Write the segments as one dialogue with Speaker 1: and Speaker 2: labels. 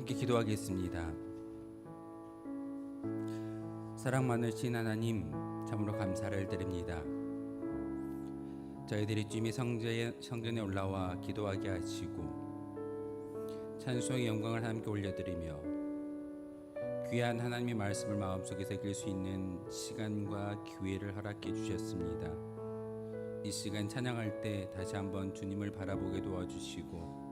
Speaker 1: 함께 기도하겠습니다. 사랑 많으신 하나님, 참으로 감사를 드립니다. 저희들이 주님의 성전에 올라와 기도하게 하시고 찬송의 영광을 함께 올려드리며 귀한 하나님의 말씀을 마음속에 새길 수 있는 시간과 기회를 허락해 주셨습니다. 이 시간 찬양할 때 다시 한번 주님을 바라보게 도와주시고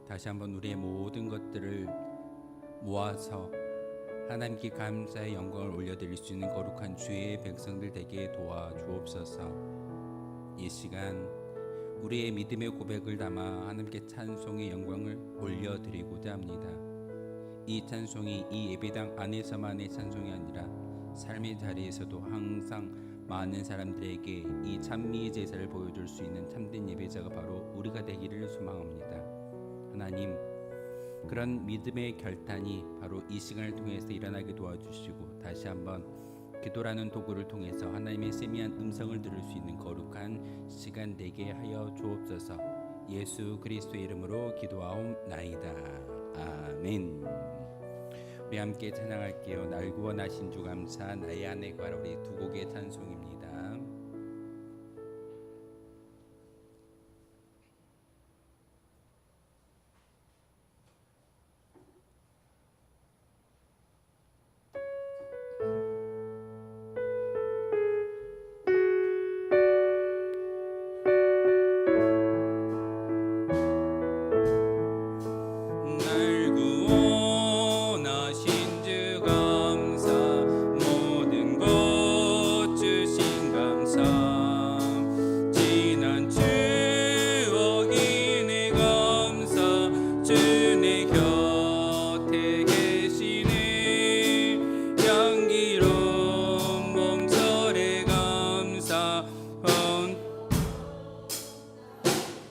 Speaker 1: 다시 한번 우리의 모든 것들을 모아서 하나님께 감사의 영광을 올려드릴 수 있는 거룩한 주의 백성들 되게 도와주옵소서. 이 시간 우리의 믿음의 고백을 담아 하나님께 찬송의 영광을 올려드리고자 합니다. 이 찬송이 이 예배당 안에서만의 찬송이 아니라 삶의 자리에서도 항상 많은 사람들에게 이 찬미의 제사를 보여줄 수 있는 참된 예배자가 바로 우리가 되기를 소망합니다. 하나님, 그런 믿음의 결단이 바로 이 시간을 통해서 일어나게 도와주시고 다시 한번 기도라는 도구를 통해서 하나님의 세미한 음성을 들을 수 있는 거룩한 시간 되게 하여 주옵소서. 예수 그리스도의 이름으로 기도하옵나이다. 아멘. 우리 함께 찬양할게요. 날 구원하신 주 감사, 나의 안에 거하라. 우리 두 곡의 찬송입니다.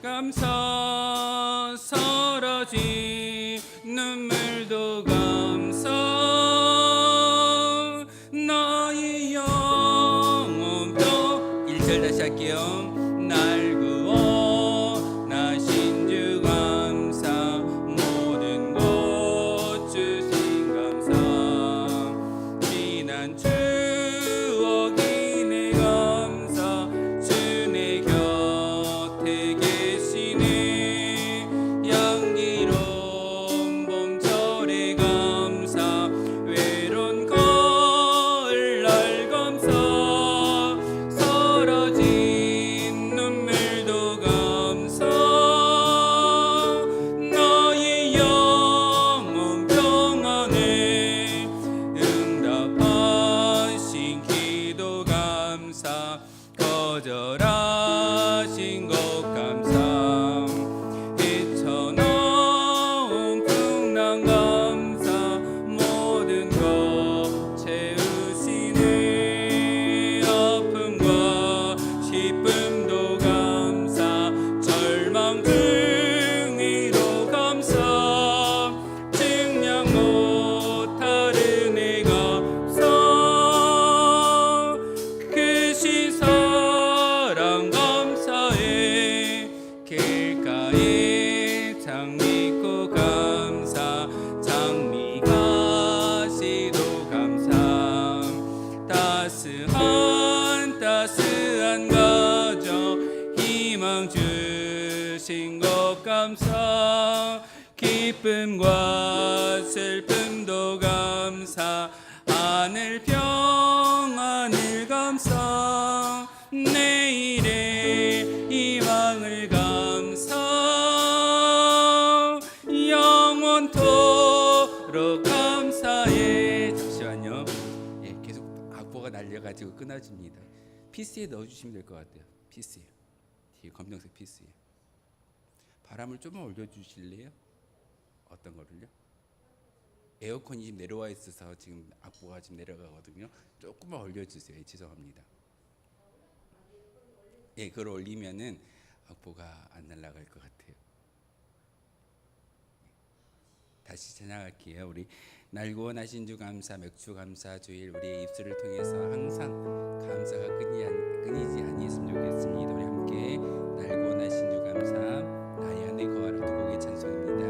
Speaker 1: 감사 사라진 눈물도 감사 나의 영혼도 1절 다시 할게요. 날 구원하신 주 감사 모든 것 주신 감사 지난 추억이 내 감사 주 내 곁에 향기로운 봄철의 감사 외로운 걸날 감사 사라진 눈물도 감사 나의 영혼 평안에 응답하신 기도 감사 거절하신 것 감사 헤쳐나온 풍랑 감사 모든 것 채우시네 아픔과 기쁨도 감사 절망 등이로 감사 증량 못할 은혜 감사 크신 사랑 감사해 길가에 장미꽃 감사 장미가시도 감사 따스한 가정 희망 주신 것 감사 기쁨과 슬픔도 감사 하늘 평안을 감사 내일의 희망을 감사 영원토록 감사해. 잠시만요. 계속 악보가 날려가지고 끊어집니다. 피스에 넣어주시면 될 것 같아요. 피스에 뒤에 검정색 피스에 바람을 좀만 올려주실래요? 어떤 거를요? 에어컨이 지금 내려와 있어서 지금 악보가 지금 내려가거든요. 조금만 올려주세요. 죄송합니다. 그걸 올리면은 악보가 안 날아갈 것 같아요. 다시 찬양할게요. 우리 날 구원하신 주 감사, 맥주 감사 주일 우리의 입술을 통해서 항상 감사가 끊이지 아니했으면 좋겠습니다. 우리 함께 날 구원하신 주 감사, 나의 안에 거하라 두 곡의 찬송입니다.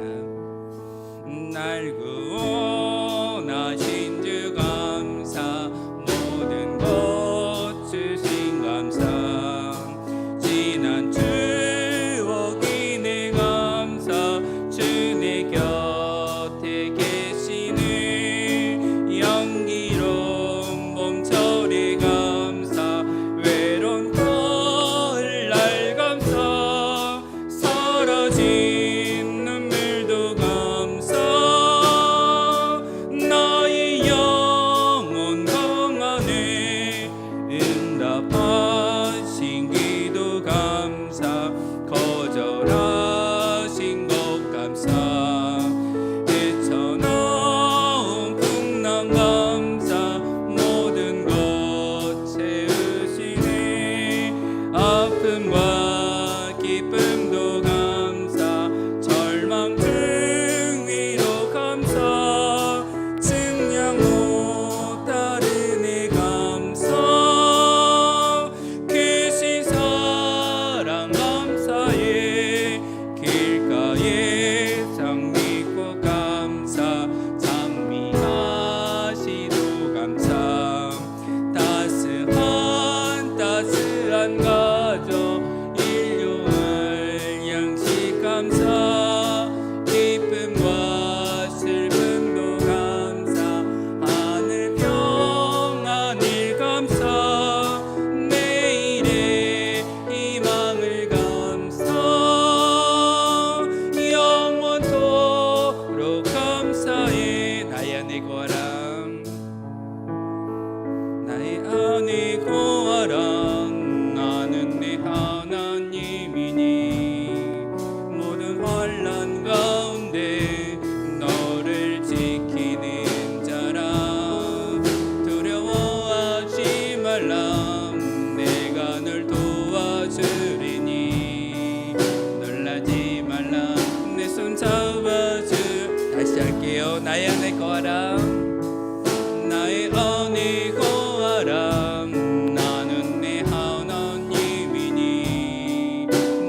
Speaker 1: 널 도와주리니 놀라지 말라 내 손 잡아주. 다시 할게요. 나의 은혜 구하라. 나의 은혜 구하라. 나는 내 하나님이니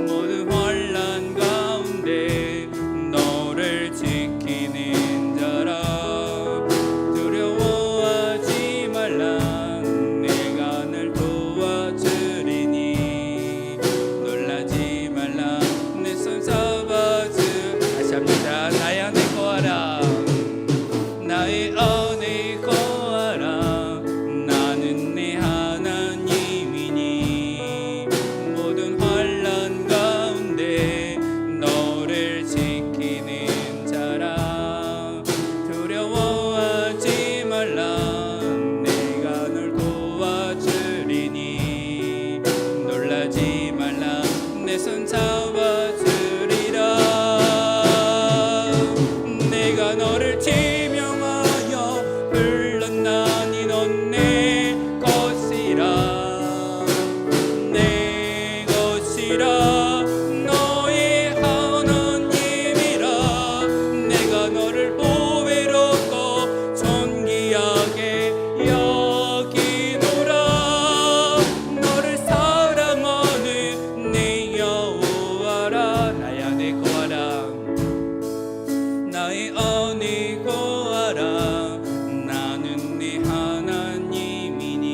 Speaker 1: 모든 환난 가운데 너를 지키는 자라. 두려워하지 말라 내가 널 도와주리니 놀라지 말라 내 손 잡아주. 다시 합니다. 나의 은혜 구하라. 나의 은혜 구하라. 나는 내 하나님이니 모든 환난 가운데 너를 지키는 자라. 두려워하지 말라 내가 널 도와주리니 놀라지 말라 내 손 잡아주리라. 내가 너를 지명하여 불렀나니 넌 내 것이라. 내 것이라. 너의 하나님이라. 내가 너를 보배롭고 존귀하게 여기노라. 너를 사랑하는 내 여호와라. 나의 은혜 구하라. 나의 은혜 구하라. 나는 내 하나님이니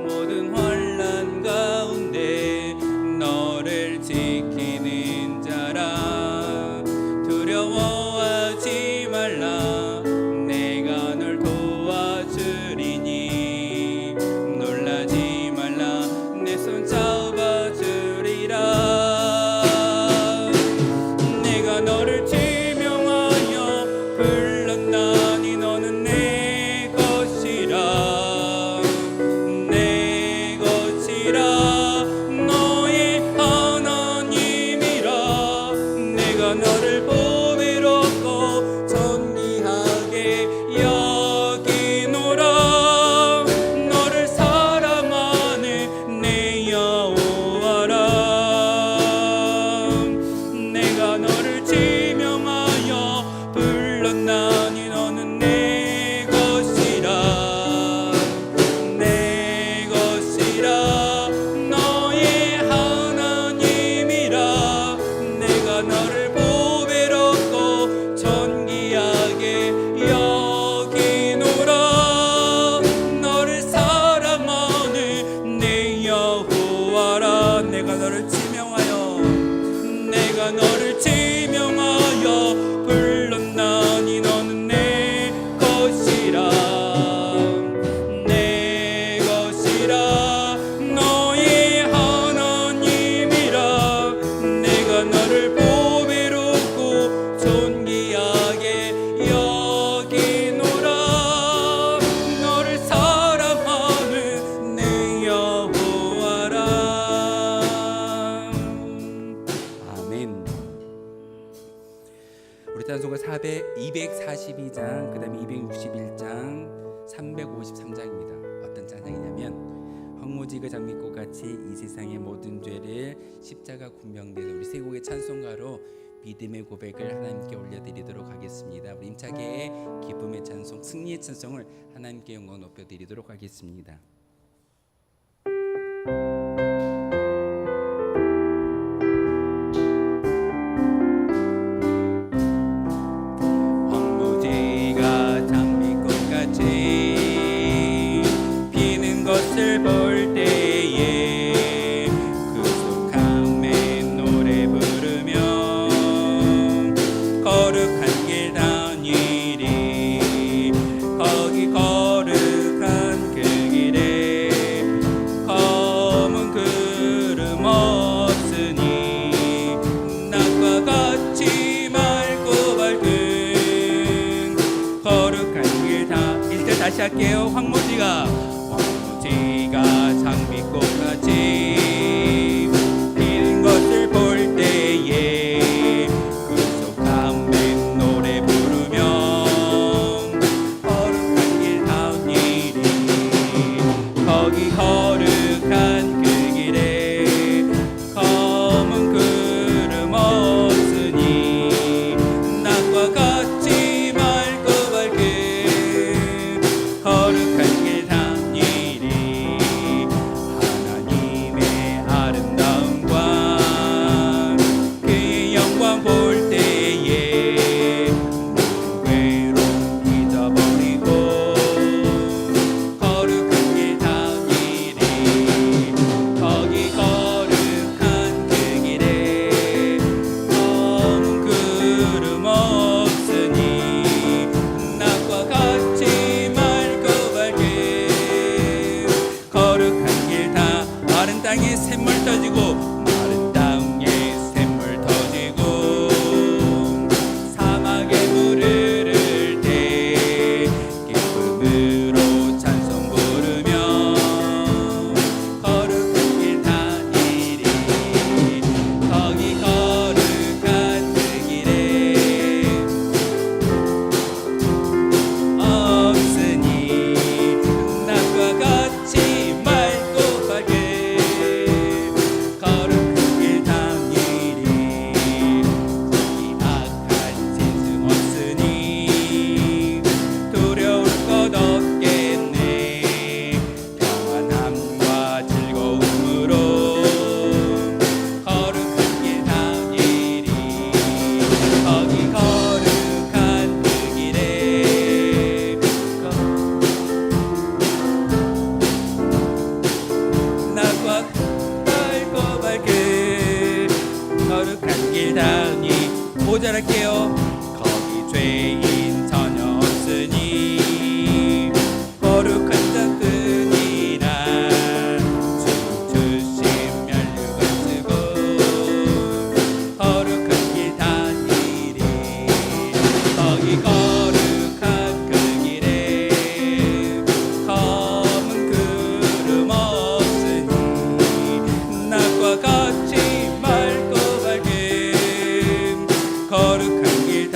Speaker 1: 모든 환난 가운데 너를 지키는 자라. 두려워하지 말라 내가 널 도와주리니 놀라지 말라 내 손 잡아주리라. 내가 너를 지명하여 불렀나니 너는 내 것이라. 내 것이라. 너의 하나님이라. 내가 너를 보배롭고 존귀하게 여기노라. 너를 사랑하는 내 여호와라. 내가 너를 지명하여 불렀나니 너는 내 것이라. 내 것이라. 너의 하나님이라. 내가 너를 보배롭고 존귀하게 여기노라. 너를 사랑하는 내 여호와라. 내가 너를 지명하여 불렀나니 너는 내 것이라. 내 것이라. 너의 하나님이라. 내가 너를 보배롭고 존귀하게 여기노라. 너를 사랑하는 내 여호와라. 아멘. 우리 찬송가 242장, 그 다음에 261장, 353장입니다. 어떤 찬양이냐면 황무지가 장미꽃 같이 이 세상의 모든 죄를 십자가 군병대에서 우리 세 곡의 찬송가로 믿음의 고백을 하나님께 올려드리도록 하겠습니다. 우리 임차계의 기쁨의 찬송, 승리의 찬송을 하나님께 영광 높여드리도록 하겠습니다. 것을 볼 때에 구속함에 노래 부르며 거룩한 길 다니리. 거기 거룩한 그 길에 검은 구름 없으니 낮과 같이 맑고 밝은 거룩한 길 다. 일절 다시 할게요. 황무지가 장미꽃같이 피는 것을 볼 때에 구속함에 노래 부르며 거룩한 길 다니리. 거기 거룩한 그 길에 검은 구름 없으니 낮과 같이 맑고 밝게 거룩한 길 다니리 하나님의 아름다움과 그의 영광 볼 때에 괴로움 잊어버리고 거룩한 길 다니리 거기 거룩한 그 길에 검은 구름 없으니 낮과 같이 맑고 밝게 거룩한 길 다 마른 땅에 샘물 터지고 마른 땅에 샘물 터지고 사막에 물을 흐를 때 기쁨으로 찬송 부르며 거룩한 길 다니리 거기 거룩한 그 길에 없으니 낮과 같이 맑고 밝게 거룩한 길 다니리 거기 악한 짐승 없으니 두려울 것 없겠네 평안함과 즐거움으로 거룩한 길 다니리 거기 거룩한 그 길에 낮과 밝고 밝게 거룩한 길 다니 모자랄게요 거기 죄인 전혀 없으니 거룩한 자뿐이라 주 주신 면류관 쓰고 거룩한 길 다니리 거기 거룩한 그 길에 검은 구름 없으니 낮과 같이 맑고 밝게 거룩한 길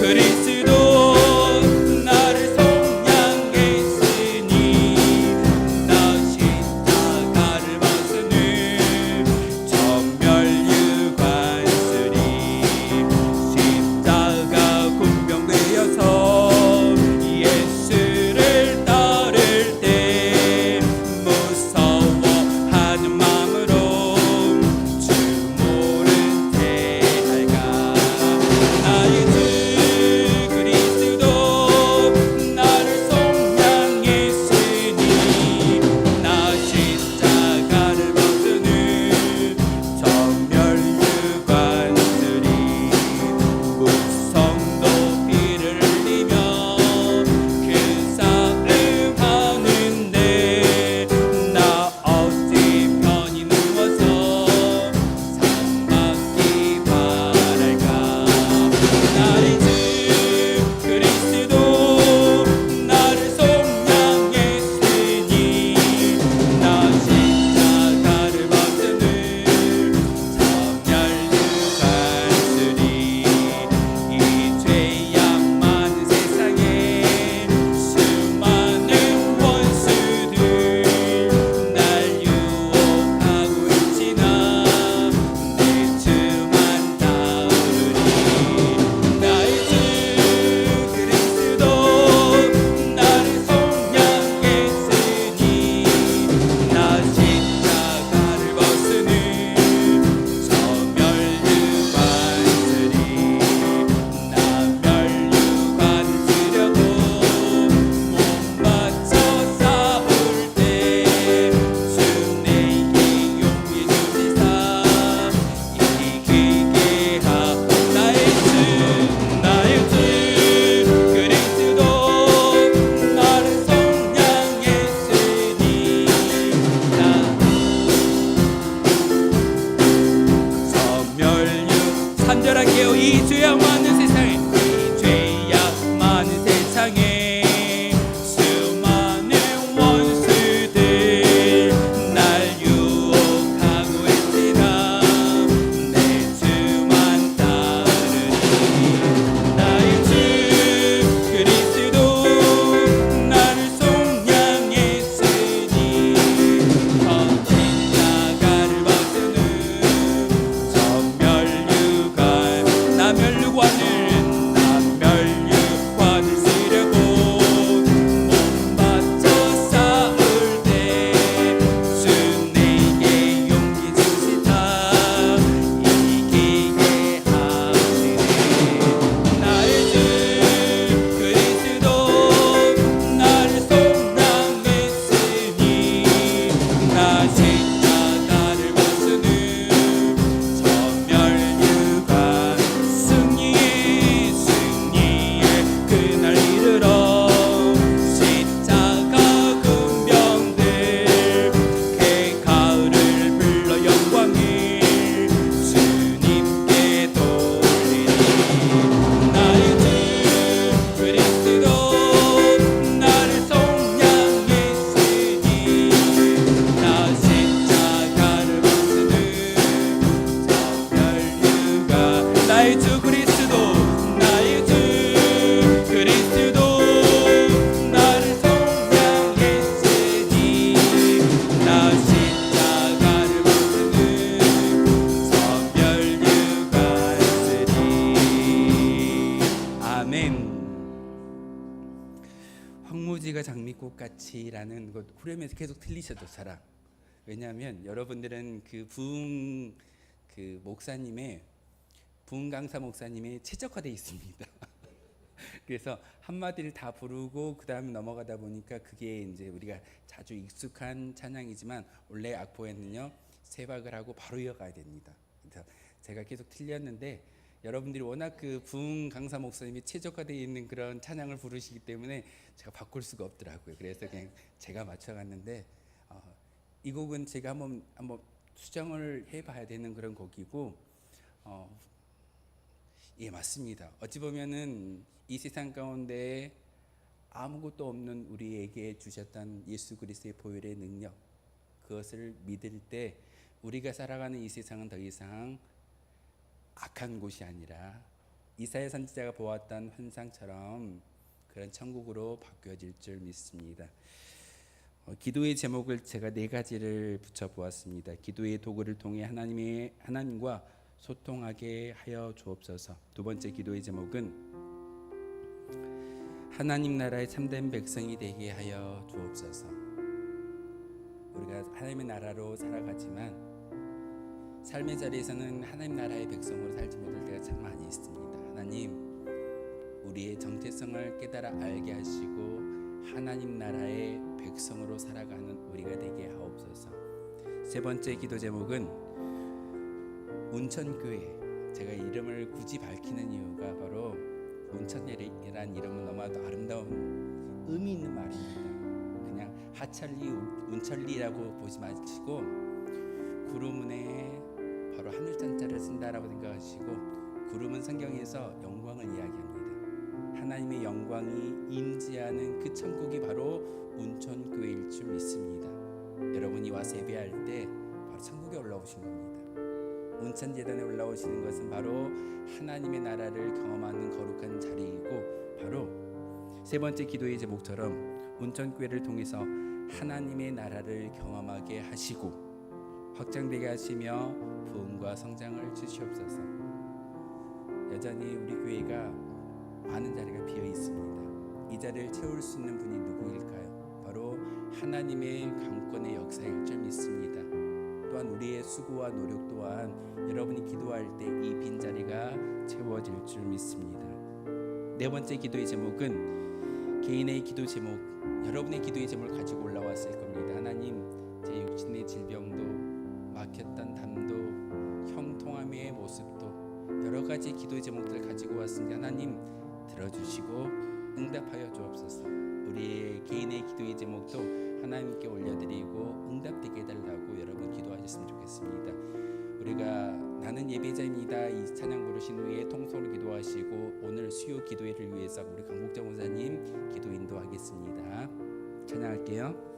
Speaker 1: 그리스도 나를 속량했으니 나 십자가를 벗으니 전멸유관 쓰리 십자가 군병되어서 예수를 따를 때 무서워하는 마음으로 주 모른 채 할까 나의 주 그리스도 나를 속량했으니 나 십자가를 벗으니 전멸유관 쓰리 무성 높이를 흘리며 그 싸움하는데 나 어찌 편히 누워서 상 받기 바랄까 나의 주 그리스도 나를 속량했으니 나 십자가를 벗으니 전멸유관 쓰리 이 죄악 많은 세상에 수많은 원수들 날 유혹하고 있지나 내 주만 따르리 나의 주 그리스도 나를 속량했으니 나 십자가를 벗으니 전멸유관 쓰리 나 멸유관을 쓰려고 몸 바쳐 싸울 때 주 내게 용기 주시사 이기게 하오 나의 주 그리스도 나를 속량했으니 나 전멸유 산절할게요 이 죄악 많은 세상에 이 죄악 많은 세상에 수많은 원수들 날 유혹하고 있지나 내 주만 따르니 나의 주 그리스도 나를 속량했으니 십자가를 벗으니 전멸유관 나 멸유관을 쓰려고 몸 바쳐 싸울 때 주 내게 용기 주시다 이기게 하시네 나의 주 그리스도 나를 속량했으니 나 십자가를 벗으니 전멸유관 승리의 그날 이르러 십자가 군병들 개가을을 불러 영광을 주님께 돌리니 나의 주 그리스도 나를 속량했으니 나 십자가를 벗으니 전멸유관 나의 주 그리스도 나의 주 그리스도 나를 속량했으니 나 십자가를 벗으니 전멸유관 쓰리 아멘 황무지가 장미꽃같이라는 것 후렴에서 계속 틀리셔도 잘아 왜냐하면 여러분들은 그 부흥 그 목사님의 부흥 강사 목사님의 최적화되어 있습니다. 그래서 한마디를 다 부르고 그 다음에 넘어가다 보니까 그게 이제 우리가 자주 익숙한 찬양이지만 원래 악보에는요 세박을 하고 바로 이어가야 됩니다. 그래서 제가 계속 틀렸는데 여러분들이 워낙 그 부흥 강사 목사님이 최적화되어 있는 그런 찬양을 부르시기 때문에 제가 바꿀 수가 없더라고요. 그래서 그냥 제가 맞춰갔는데 이 곡은 제가 한번 수정을 해봐야 되는 그런 곡이고 예 맞습니다. 어찌 보면은 이 세상 가운데 아무것도 없는 우리에게 주셨던 예수 그리스도의 보혈의 능력 그것을 믿을 때 우리가 살아가는 이 세상은 더 이상 악한 곳이 아니라 이사야 선지자가 보았던 환상처럼 그런 천국으로 바뀌어질 줄 믿습니다. 기도의 제목을 제가 4가지를 붙여 보았습니다. 기도의 도구를 통해 하나님과 소통하게 하여 주옵소서. 두 번째 기도의 제목은 하나님 나라의 참된 백성이 되게 하여 주옵소서. 우리가 하나님의 나라로 살아가지만 삶의 자리에서는 하나님 나라의 백성으로 살지 못할 때가 참 많이 있습니다. 하나님, 우리의 정체성을 깨달아 알게 하시고 하나님 나라의 백성으로 살아가는 우리가 되게 하옵소서. 세 번째 기도 제목은 운천교회. 제가 이름을 굳이 밝히는 이유가 바로 운천이라는 이름은 너무나도 아름다운 의미 있는 말입니다. 그냥 하천리, 운천리라고 보지 마시고 구름운에 바로 하늘천자를 쓴다라고 생각하시고, 구름은 성경에서 영광을 이야기합니다. 하나님의 영광이 임재하는 그 천국이 바로 운천교회일 줄 믿습니다. 여러분이 와서 예배할 때 바로 천국에 올라오신 겁니다. 운천재단에 올라오시는 것은 바로 하나님의 나라를 경험하는 거룩한 자리이고, 바로 세 번째 기도의 제목처럼 운천교회를 통해서 하나님의 나라를 경험하게 하시고 확장되게 하시며 부흥과 성장을 주시옵소서. 여전히 우리 교회가 많은 자리가 비어 있습니다. 이 자리를 채울 수 있는 분이 누구일까요? 바로 하나님의 강권의 역사일 줄 믿습니다. 또한 우리의 수고와 노력 또한 여러분이 기도할 때 이 빈자리가 채워질 줄 믿습니다. 네 번째 기도의 제목은 개인의 기도 제목, 여러분의 기도의 제목을 가지고 올라왔을 겁니다. 하나님, 제 육신의 질병도, 막혔던 담도, 형통함의 모습도 여러 가지 기도의 제목들을 가지고 왔으니 하나님 들어주시고 응답하여 주옵소서. 우리의 개인의 기도의 제목도 하나님께 올려드리고 응답되게 해달라고 여러분 기도하셨으면 좋겠습니다. 우리가 나는 예배자입니다 이 찬양 부르신 후에 통성으로 기도하시고 오늘 수요 기도회를 위해서 우리 강복자 목사님 기도 인도하겠습니다. 찬양할게요.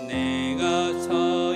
Speaker 2: 내가 서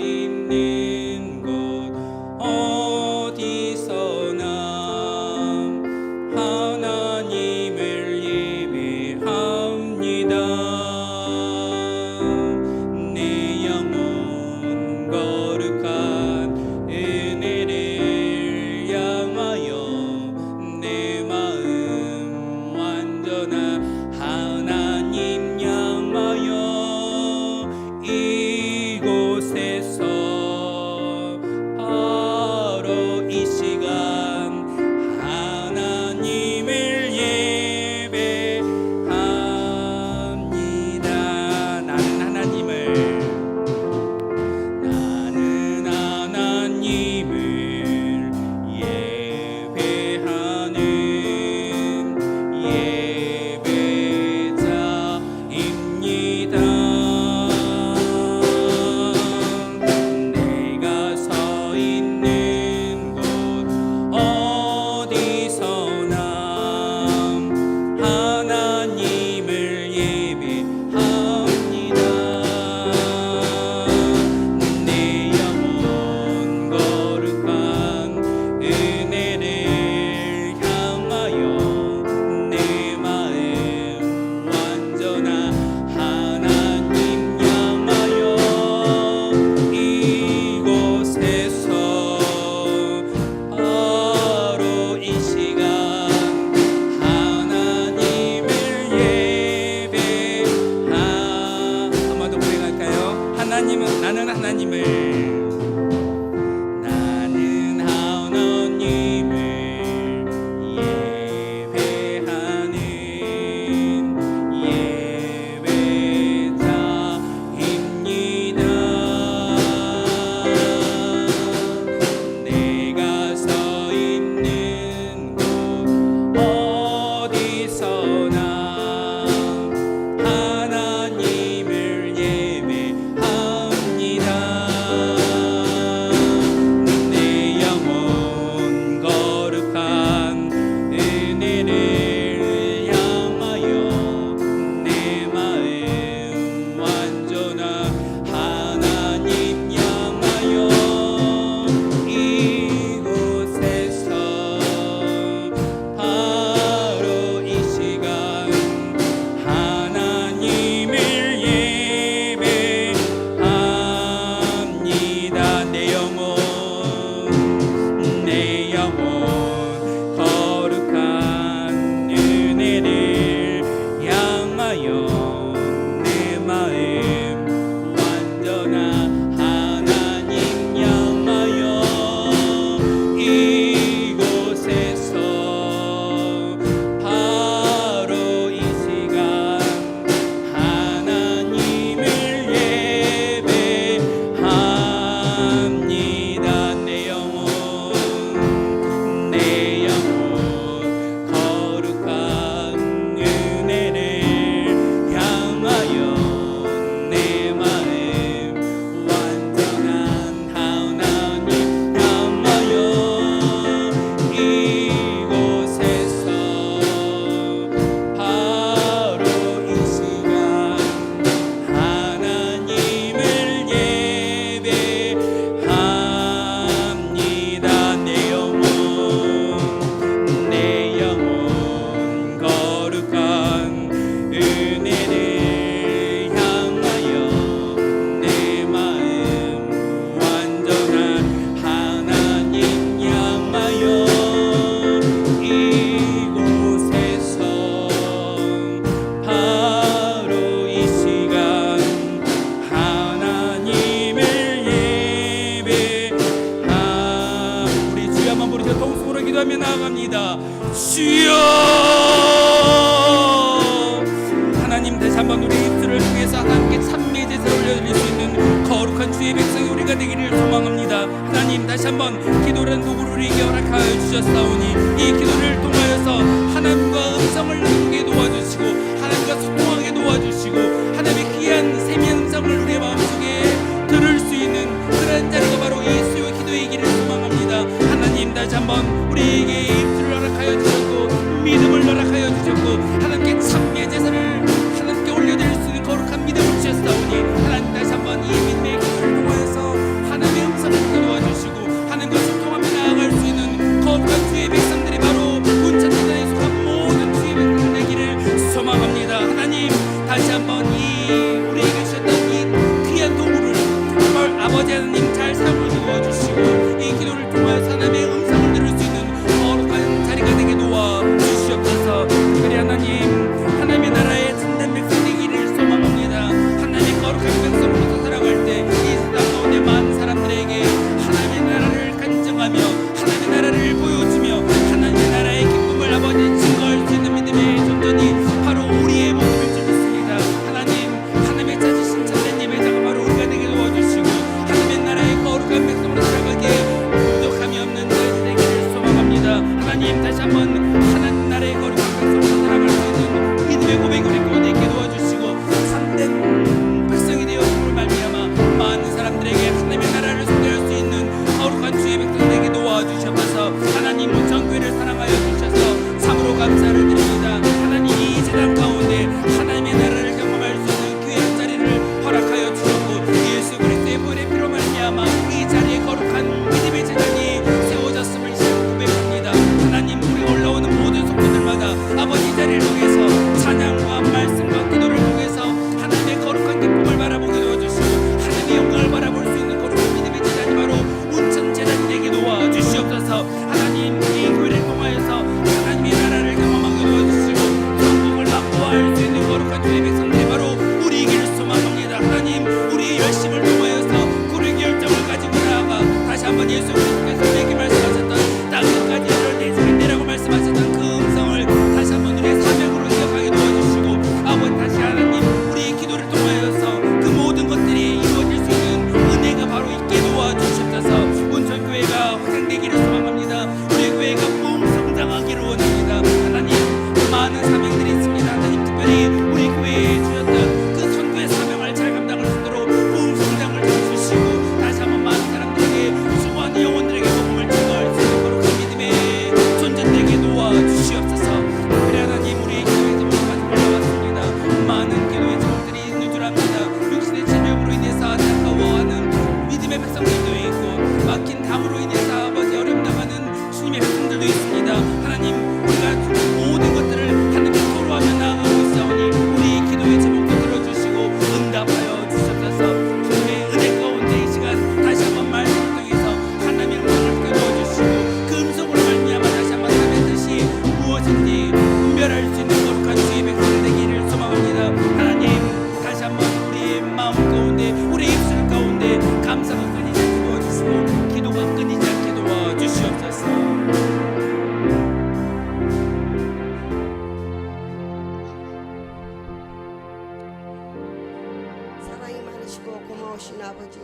Speaker 1: 주셨사오니 이 기도를 통하여서 하나님과 음성을 나누게 도와주시고 하나님과 소통하게 도와주시고 하나님의 귀한 세미 음성을 우리의 마음속에 들을 수 있는 그런 자리가 바로 이 수요 기도이기를 소망합니다. 하나님 다시 한번 우리에게 입술을 허락하여 주셨고 믿음을 허락하여 주셨고 하나님께 참의 제사를 하나님께 올려드릴 수 있는 거룩한 믿음을 주셨사오니 하나님 다시 한번 이 믿음의 기도를 통하여서 하나님의 음성을 듣게 도와주시고 하나님과 소통하며 나아갈 수 있는 거룩한 주의 백성들이 바로 문천대단에 속한 모든 주의 백성들 되기를 소망합니다. 하나님 다시 한번 이 우리에게 주셨던 이 귀한 도구를 정말 아버지 하나님 잘 사용하게 도와주시고 이 기도를 통하여서 하나님의 음성을 들을 수 있는 거룩한 자리가 되게 도와주시옵소서. 특별히 하나님의 나라의 참된 백성 되기를 소망합니다. 하나님의 거룩한 백성으로서 살아갈 때 이 세상 가운데 많은 사람들에게 하나님의 나라를 간증하며 하나님의 나라를 보여주며 하나님의 나라의 기쁨을 아버지 증거할 수 있는 믿음의 존전이 바로 우리의 모습을 주셨습니다. 하나님의 찾으신 참된 예배자가 바로 우리가 되게 도와주시고 하나님의 나라의 거룩한 백성으로 살아가기에 부족함이 없는 자들이 되기를 소망합니다. 하나님 다시 한번 하나님 나라의 거룩한 백성으로 살아갈 수 있는 믿음의 고백을 우리 가운데 있게 도와주시고 참된 백성이 되었음을 말미암아 많은 사람들에게 하나님의 나라를 소개할 수 있는 거룩한 주의 백성에게 도와주셔서 하나님 문천교회를 사랑하여 주셔서 참으로 감사를 드립니다. 하나님 이 세상 가운데 하나님의 나라를 경험할 수 있는 귀한 자리를 허락하여 주셨고 예수 그리스도의 보혈의 피로 말미암아 이 자리에 거룩한 믿음의 제단이 세워졌음을 고백합니다. 하나님 우리 올라오는 모든 성도들마다 아버지 자리를 통해서 찬양과 말씀과 기도를 통해서 하나님의 거룩한 기쁨을 바라보게 도와주시고 하나님의 영광을 바라볼 수 있는 거룩한 믿음의 제단이 바로 운천 제단이 되게 도와주시옵소서. 하나님 이 교회를 통하여서 하나님의 나라를 경험하게 도와주시고 천국을 확보할 수 있는 거룩한 주의 백성들이 바로 우리이기를 소망합니다. 하나님 우리의 열심을 통하여서 그의 결정을 가지고 나아가 다시 한번 예수 그리스도께서 우리에게 말씀하셨던 땅 끝까지 이를 내세울 때라고 말씀하셨던 그 음성을 다시 한번 우리의 사명으로 기억하게 도와주시고 아버지 다시 하나님 우리의 기도를 통하여서 그 모든 것들이 이루어질 수 있는 은혜가 바로 있게 도와주시옵소서. 운천교회가 확장되기를 소망합니다. 우리 교회가 성장하기를 원합니다. 하나님 많은 사명들이 있습니다. 하나님 특별히 우리 교회에 주셨던 그 선교의 사명을 잘 감당할 수 있도록 성장을 주시고 다시 한번 많은 사람들에게 수고하는 영혼들에게 복음을 증거할 수 있는 거룩한 믿음의 존재되게 도와주시옵소서. 그래 하나님 우리 기도의 제목까지 올라왔습니다. 많은 기도의 제목들이 있는 줄 압니다. 육신의 질병으로 인해서 안타까워하는 믿음의 백성들도 있고 막힌 담으로 인해서 아버지 어려움 당하는 주님의 백성들도 있습니다. 하나님 우리가 모든 것들을 하나님께 토로하며 나아가고 있사오니 우리 기도의 제목도 들어주시고 응답하여 주시옵소서. 주님의 은혜 가운데 이 시간 다시 한번 말씀을 통해서 하나님의 음성을 듣게 도와주시고 그 음성으로 말미암아 다시 한번 하나님의 뜻이 무엇인지 분별할 수 있는 거룩한 주의 백성 되기를 소망합니다. 하나님 다시 한번 우리의 마음 가운데 우리의 입술 가운데 감사가 끊이지 않게 도와주시고 기도가 끊이지 않게 도와주시옵소서.
Speaker 2: 사랑이 많으시고 고마우신 아버지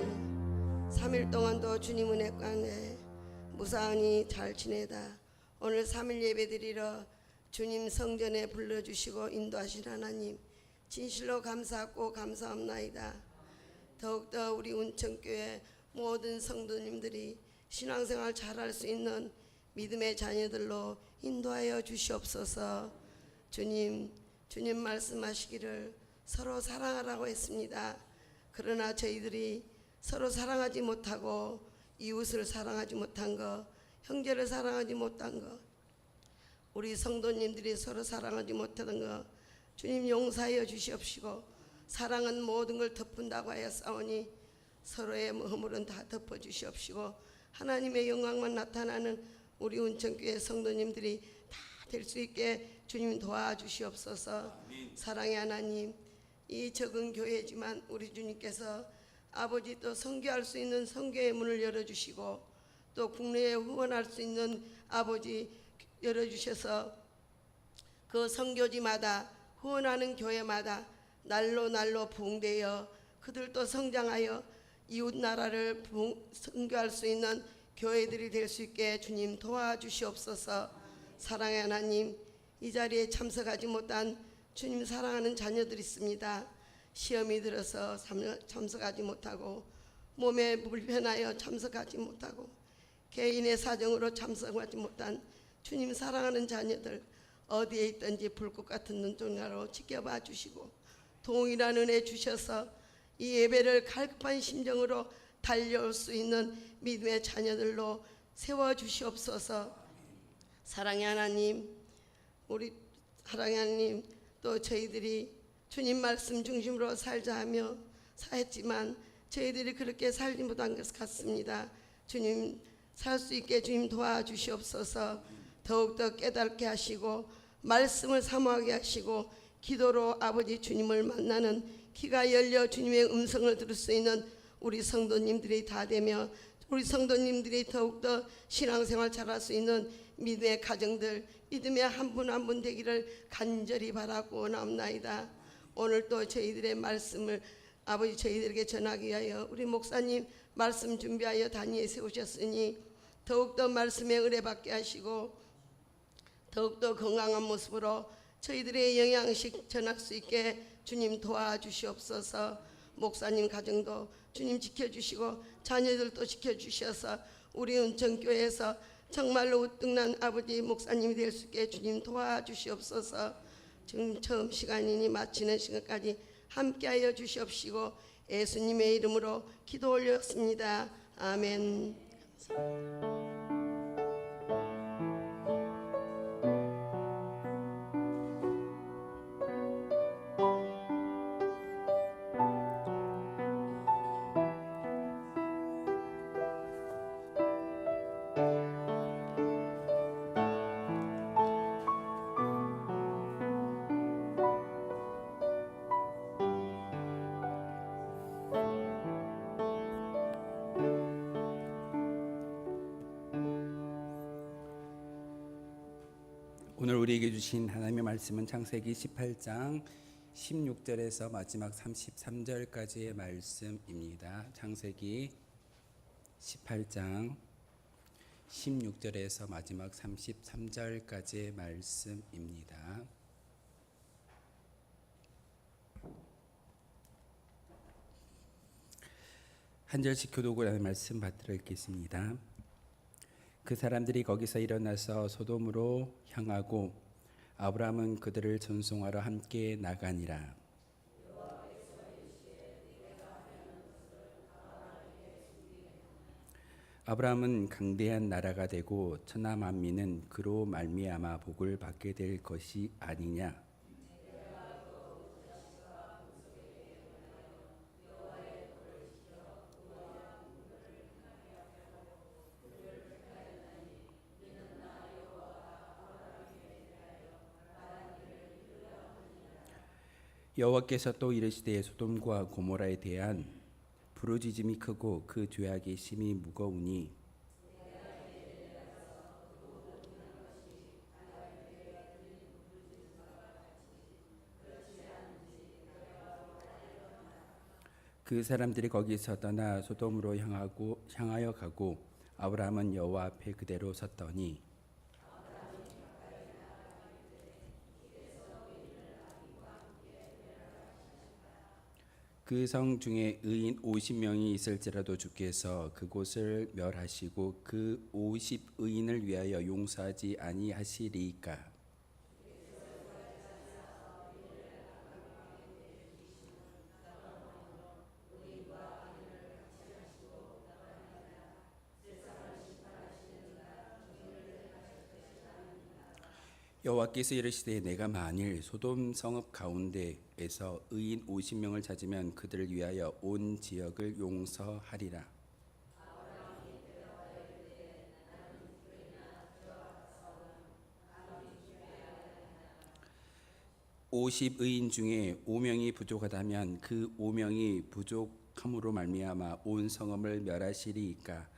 Speaker 2: 3일 동안도 주님 은혜 가운데 무사히 잘 지내다 오늘 3일 예배 드리러 주님 성전에 불러주시고 인도하신 하나님 진실로 감사하고 감사합나이다. 더욱더 우리 운천교회 모든 성도님들이 신앙생활 잘할 수 있는 믿음의 자녀들로 인도하여 주시옵소서. 주님 말씀하시기를 서로 사랑하라고 했습니다. 그러나 저희들이 서로 사랑하지 못하고 이웃을 사랑하지 못한 것, 형제를 사랑하지 못한 것, 우리 성도님들이 서로 사랑하지 못하는 것 주님 용서하여 주시옵시고 사랑은 모든 걸 덮은다고 하였사오니 서로의 허물은 다 덮어주시옵시고 하나님의 영광만 나타나는 우리 운천교회 성도님들이 다 될 수 있게 주님 도와주시옵소서. 사랑의 하나님 이 적은 교회지만 우리 주님께서 아버지 또 선교할 수 있는 선교의 문을 열어주시고 또 국내에 후원할 수 있는 아버지 열어주셔서 그 선교지마다 후원하는 교회마다 날로 부흥되어 그들도 성장하여 이웃 나라를 선교할 수 있는 교회들이 될 수 있게 주님 도와주시옵소서. 사랑의 하나님, 이 자리에 참석하지 못한 주님 사랑하는 자녀들이 있습니다. 시험이 들어서 참석하지 못하고 몸에 불편하여 참석하지 못하고 개인의 사정으로 참석하지 못한 주님 사랑하는 자녀들, 어디에 있든지 불꽃 같은 눈동자로 지켜봐 주시고 동일한 은혜 주셔서 이 예배를 갈급한 심정으로 달려올 수 있는 믿음의 자녀들로 세워주시옵소서. 사랑의 하나님, 우리 사랑의 하나님, 또 저희들이 주님 말씀 중심으로 살자 하며 사했지만 저희들이 그렇게 살지 못한 것 같습니다. 주님 살 수 있게 주님 도와주시옵소서. 더욱더 깨닫게 하시고 말씀을 사모하게 하시고 기도로 아버지 주님을 만나는 귀가 열려 주님의 음성을 들을 수 있는 우리 성도님들이 다 되며 우리 성도님들이 더욱더 신앙생활 잘할 수 있는 믿음의 가정들, 믿음의 한 분 한 분 되기를 간절히 바라고 원합나이다. 오늘 또 저희들의 말씀을 아버지 저희들에게 전하기 위하여 우리 목사님 말씀 준비하여 단위에 세우셨으니 더욱더 말씀에 의뢰받게 하시고 더욱더 건강한 모습으로 저희들의 영양식 전할 수 있게 주님 도와주시옵소서. 목사님 가정도 주님 지켜주시고 자녀들도 지켜주셔서 우리 은천교회에서 정말로 우뚝난 아버지 목사님이 될 수 있게 주님 도와주시옵소서. 지금 처음 시간이니 마치는 시간까지 함께하여 주시옵시고 예수님의 이름으로 기도 올렸습니다. 아멘.
Speaker 1: 오늘 우리에게 주신 하나님의 말씀은 창세기 18장 16절에서 마지막 33절까지의 말씀입니다. 창세기 18장 16절에서 마지막 33절까지의 말씀입니다. 한 절씩 교독을 말씀 받들어 읽겠습니다. 그 사람들이 거기서 일어나서 소돔으로 향하고 아브라함은 그들을 전송하러 함께 나가니라. 아브라함은 강대한 나라가 되고 천하 만민은 그로 말미암아 복을 받게 될 것이 아니냐. 여호와께서 또 이르시되 소돔과 고모라에 대한 부르짖음이 크고 그 죄악이 심히 무거우니 그 사람들이 거기서 떠나 소돔으로 향하여 가고 아브라함은 여호와 앞에 그대로 섰더니 그 성 중에 의인 50명이 있을지라도 주께서 그곳을 멸하시고 그 50의인을 위하여 용서하지 아니하시리이까. 여호와께서 이르시되 내가 만일 소돔 성읍 가운데에서 의인 50명을 찾으면 그들을 위하여 온 지역을 용서하리라. 오십 의인 중에 5명이 부족하다면 그 5명이 부족함으로 말미암아 온 성읍을 멸하시리이까.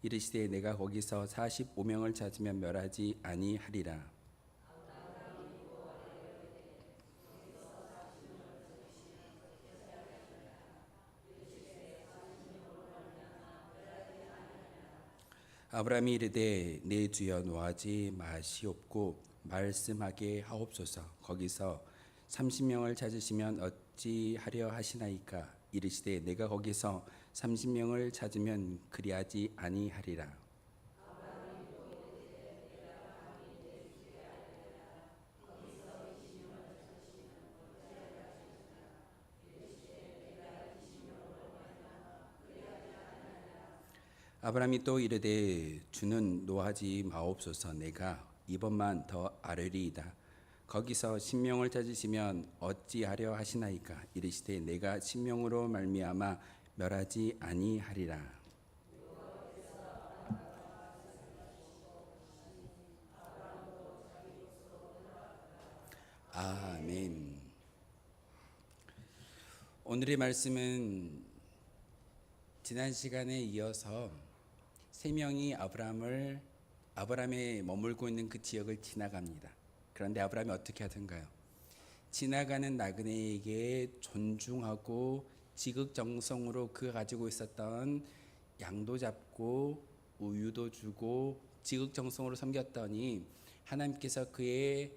Speaker 1: 이르시되 내가 거기서 45명을 찾으면 멸하지 아니하리라. 아브라함이 이르되 내 주여 노하지 마시옵고 말씀하게 하옵소서. 거기서 30명을 찾으시면 어찌하려 하시나이까. 이르시되 내가 거기서 30명을 찾으면 그리하지 아니하리라. 아브라함이 또 이르되 주는 노하지 마옵소서. 내가 이번만 더 아뢰리이다. 거기서 10명을 찾으시면 어찌하려 하시나이까. 이르시되 내가 10명으로 말미암아 멸하지 아니하리라. 아멘. 오늘의 말씀은 지난 시간에 이어서 세 명이 아브라함에 머물고 있는 그 지역을 지나갑니다. 그런데 아브라함이 어떻게 하던가요? 지나가는 나그네에게 존중하고 지극정성으로 그가 가지고 있었던 양도 잡고 우유도 주고 지극정성으로 섬겼더니 하나님께서 그의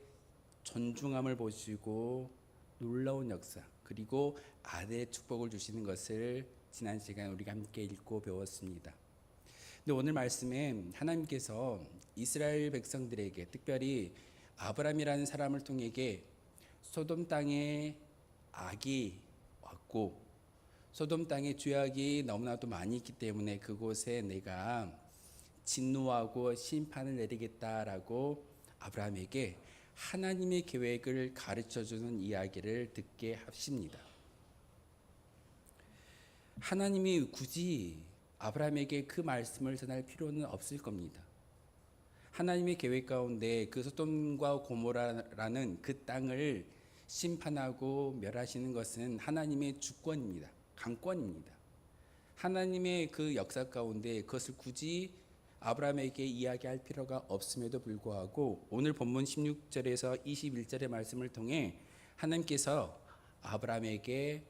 Speaker 1: 존중함을 보시고 놀라운 역사 그리고 아들의 축복을 주시는 것을 지난 시간 우리가 함께 읽고 배웠습니다. 근데 오늘 말씀에 하나님께서 이스라엘 백성들에게 특별히 아브라함이라는 사람을 통해 소돔 땅에 악이 왔고 소돔 땅에 죄악이 너무나도 많이 있기 때문에 그곳에 내가 진노하고 심판을 내리겠다라고 아브라함에게 하나님의 계획을 가르쳐주는 이야기를 듣게 하십니다. 하나님이 굳이 아브라함에게 그 말씀을 전할 필요는 없을 겁니다. 하나님의 계획 가운데 그 소돔과 고모라라는 그 땅을 심판하고 멸하시는 것은 하나님의 주권입니다. 강권입니다. 하나님의 그 역사 가운데 그것을 굳이 아브라함에게 이야기할 필요가 없음에도 불구하고 오늘 본문 16절에서 21절의 말씀을 통해 하나님께서 아브라함에게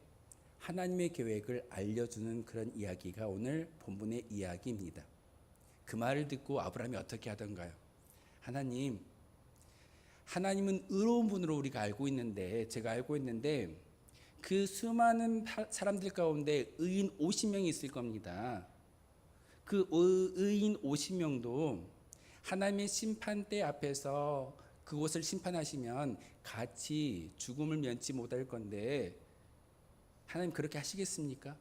Speaker 1: 하나님의 계획을 알려주는 그런 이야기가 오늘 본문의 이야기입니다. 그 말을 듣고 아브라함이 어떻게 하던가요? 하나님은 의로운 분으로 우리가 제가 알고 있는데 그 수많은 사람들 가운데 의인 50명이 있을 겁니다. 그 의인 50명도 하나님의 심판대 앞에서 그곳을 심판하시면 같이 죽음을 면치 못할 건데 하나님 그렇게 하시겠습니까?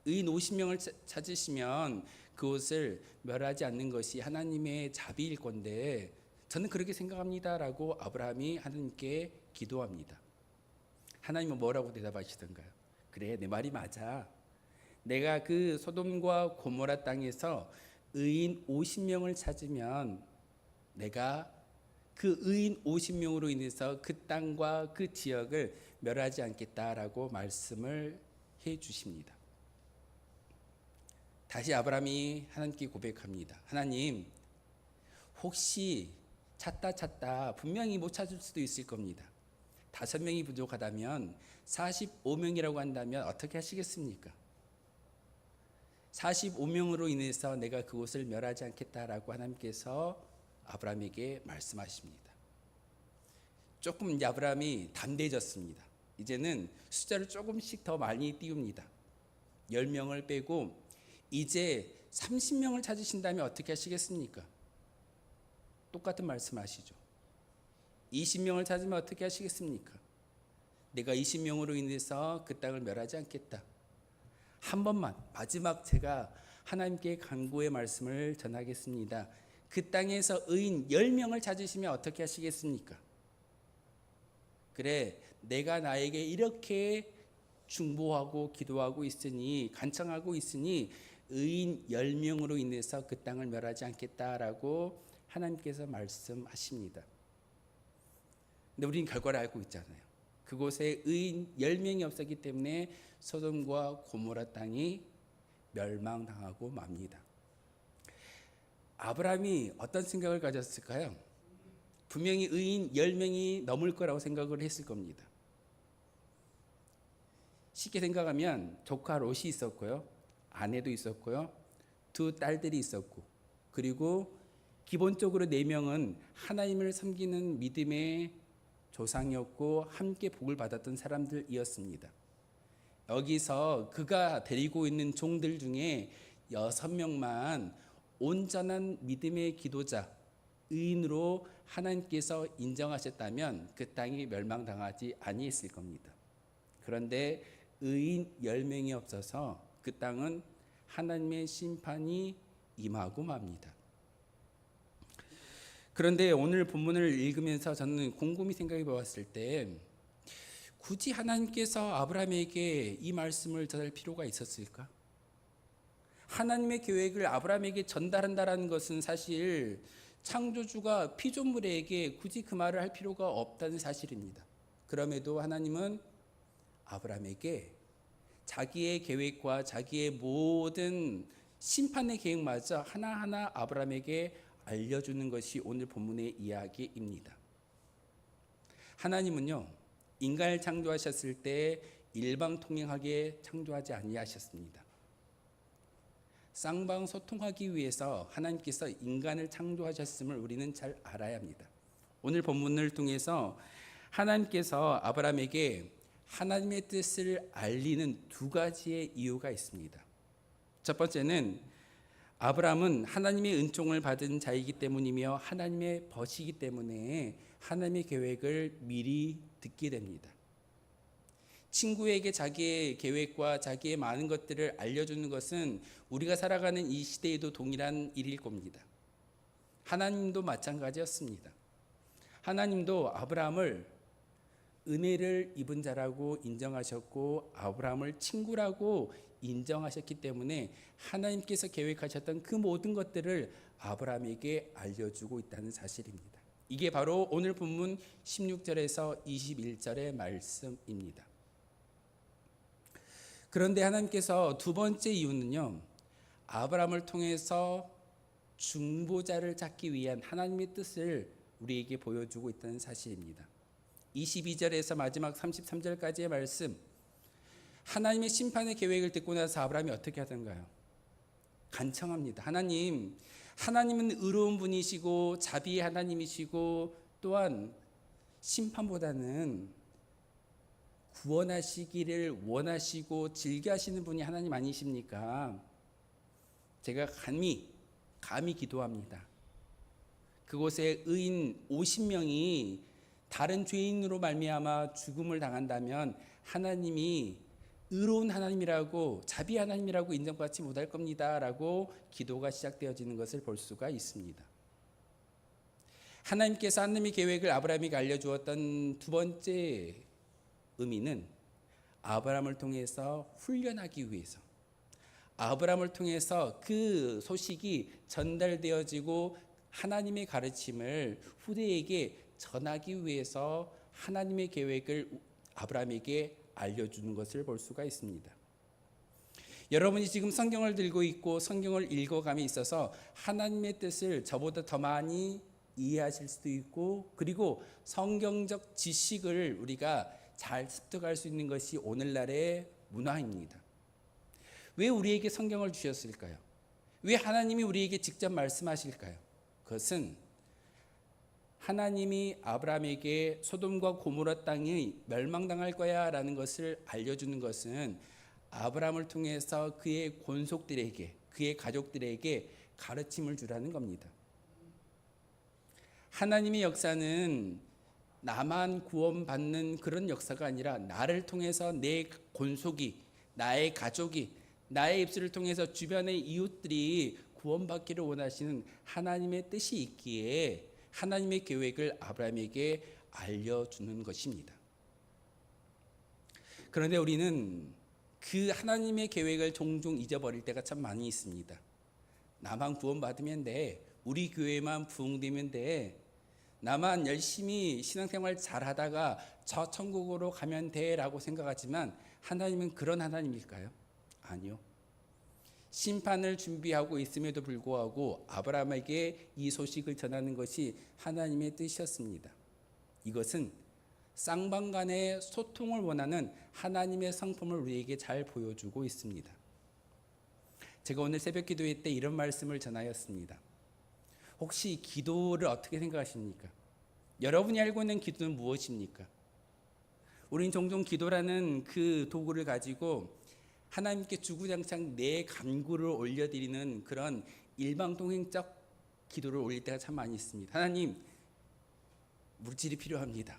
Speaker 1: 의인 50명을 찾으시면 그것을 멸하지 않는 것이 하나님의 자비일 건데 저는 그렇게 생각합니다라고 아브라함이 하나님께 기도합니다. 하나님은 뭐라고 대답하시던가요? 그래, 내 말이 맞아. 내가 그 소돔과 고모라 땅에서 의인 50명을 찾으면 내가 그 의인 50명으로 인해서 그 땅과 그 지역을 멸하지 않겠다라고 말씀을 해 주십니다. 다시 아브라함이 하나님께 고백합니다. 하나님, 혹시 찾다 분명히 못 찾을 수도 있을 겁니다. 5명이 부족하다면 45명이라고 한다면 어떻게 하시겠습니까? 45명으로 인해서 내가 그곳을 멸하지 않겠다라고 하나님께서 아브라함에게 말씀하십니다. 조금 이제 아브라함이 담대해졌습니다. 이제는 숫자를 조금씩 더 많이 띄웁니다. 10명을 빼고 이제 30명을 찾으신다면 어떻게 하시겠습니까? 똑같은 말씀하시죠. 20명을 찾으면 어떻게 하시겠습니까? 내가 20명으로 인해서 그 땅을 멸하지 않겠다. 한 번만 마지막 제가 하나님께 간구의 말씀을 전하겠습니다. 그 땅에서 의인 10명을 찾으시면 어떻게 하시겠습니까? 그래, 내가 나에게 이렇게 중보하고 기도하고 있으니 간청하고 있으니 의인 10명으로 인해서 그 땅을 멸하지 않겠다라고 하나님께서 말씀하십니다. 근데 우리는 결과를 알고 있잖아요. 그곳에 의인 10명이 없었기 때문에 소돔과 고모라 땅이 멸망당하고 맙니다. 아브라함이 어떤 생각을 가졌을까요? 분명히 의인 10명이 넘을 거라고 생각을 했을 겁니다. 쉽게 생각하면 조카 롯이 있었고요. 아내도 있었고요. 2 딸들이 있었고 그리고 기본적으로 4명은 하나님을 섬기는 믿음의 조상이었고 함께 복을 받았던 사람들이었습니다. 여기서 그가 데리고 있는 종들 중에 6명만 온전한 믿음의 기도자, 의인으로 하나님께서 인정하셨다면 그 땅이 멸망당하지 아니했을 겁니다. 그런데 의인 10명이 없어서 그 땅은 하나님의 심판이 임하고 맙니다. 그런데 오늘 본문을 읽으면서 저는 곰곰이 생각해 보았을 때 굳이 하나님께서 아브라함에게 이 말씀을 전할 필요가 있었을까? 하나님의 계획을 아브라함에게 전달한다는 것은 사실 창조주가 피조물에게 굳이 그 말을 할 필요가 없다는 사실입니다. 그럼에도 하나님은 아브라함에게 자기의 계획과 자기의 모든 심판의 계획마저 하나하나 아브라함에게 알려주는 것이 오늘 본문의 이야기입니다. 하나님은요, 인간을 창조하셨을 때 일방통행하게 창조하지 아니하셨습니다. 쌍방소통하기 위해서 하나님께서 인간을 창조하셨음을 우리는 잘 알아야 합니다. 오늘 본문을 통해서 하나님께서 아브라함에게 하나님의 뜻을 알리는 2가지의 이유가 있습니다. 첫 번째는 아브라함은 하나님의 은총을 받은 자이기 때문이며 하나님의 벗이기 때문에 하나님의 계획을 미리 듣게 됩니다. 친구에게 자기의 계획과 자기의 많은 것들을 알려주는 것은 우리가 살아가는 이 시대에도 동일한 일일 겁니다. 하나님도 마찬가지였습니다. 하나님도 아브라함을 은혜를 입은 자라고 인정하셨고 아브라함을 친구라고 인정하셨기 때문에 하나님께서 계획하셨던 그 모든 것들을 아브라함에게 알려주고 있다는 사실입니다. 이게 바로 오늘 본문 16절에서 21절의 말씀입니다. 그런데 하나님께서 2번째 이유는요, 아브라함을 통해서 중보자를 찾기 위한 하나님의 뜻을 우리에게 보여주고 있다는 사실입니다. 22절에서 마지막 33절까지의 말씀, 하나님의 심판의 계획을 듣고 나서 아브라함이 어떻게 하던가요? 간청합니다. 하나님은 의로운 분이시고 자비의 하나님이시고 또한 심판보다는 구원하시기를 원하시고 즐겨하시는 분이 하나님 아니십니까? 제가 감히 기도합니다. 그곳에 의인 50명이 다른 죄인으로 말미암아 죽음을 당한다면 하나님이 의로운 하나님이라고 자비 하나님이라고 인정받지 못할 겁니다라고 기도가 시작되어지는 것을 볼 수가 있습니다. 하나님께서 하나님의 계획을 아브라함에게 알려주었던 2번째 의미는 아브라함을 통해서 훈련하기 위해서, 아브라함을 통해서 그 소식이 전달되어지고 하나님의 가르침을 후대에게 전하기 위해서 하나님의 계획을 아브라함에게 알려주는 것을 볼 수가 있습니다. 여러분이 지금 성경을 들고 있고 성경을 읽어감에 있어서 하나님의 뜻을 저보다 더 많이 이해하실 수도 있고, 그리고 성경적 지식을 우리가 잘 습득할 수 있는 것이 오늘날의 문화입니다. 왜 우리에게 성경을 주셨을까요? 왜 하나님이 우리에게 직접 말씀하실까요? 그것은 하나님이 아브라함에게 소돔과 고모라 땅이 멸망당할 거야 라는 것을 알려주는 것은 아브라함을 통해서 그의 권속들에게, 그의 가족들에게 가르침을 주라는 겁니다. 하나님의 역사는 나만 구원받는 그런 역사가 아니라 나를 통해서 내 권속이, 나의 가족이, 나의 입술을 통해서 주변의 이웃들이 구원받기를 원하시는 하나님의 뜻이 있기에 하나님의 계획을 아브라함에게 알려주는 것입니다. 그런데 우리는 그 하나님의 계획을 종종 잊어버릴 때가 참 많이 있습니다. 나만 구원받으면 돼, 우리 교회만 부흥되면 돼, 나만 열심히 신앙생활 잘하다가 저 천국으로 가면 돼 라고 생각하지만 하나님은 그런 하나님일까요? 아니요. 심판을 준비하고 있음에도 불구하고 아브라함에게 이 소식을 전하는 것이 하나님의 뜻이었습니다. 이것은 쌍방 간의 소통을 원하는 하나님의 성품을 우리에게 잘 보여주고 있습니다. 제가 오늘 새벽 기도회 때 이런 말씀을 전하였습니다. 혹시 기도를 어떻게 생각하십니까? 여러분이 알고 있는 기도는 무엇입니까? 우린 종종 기도라는 그 도구를 가지고 하나님께 주구장창 내 간구를 올려드리는 그런 일방통행적 기도를 올릴 때가 참 많이 있습니다. 하나님, 물질이 필요합니다.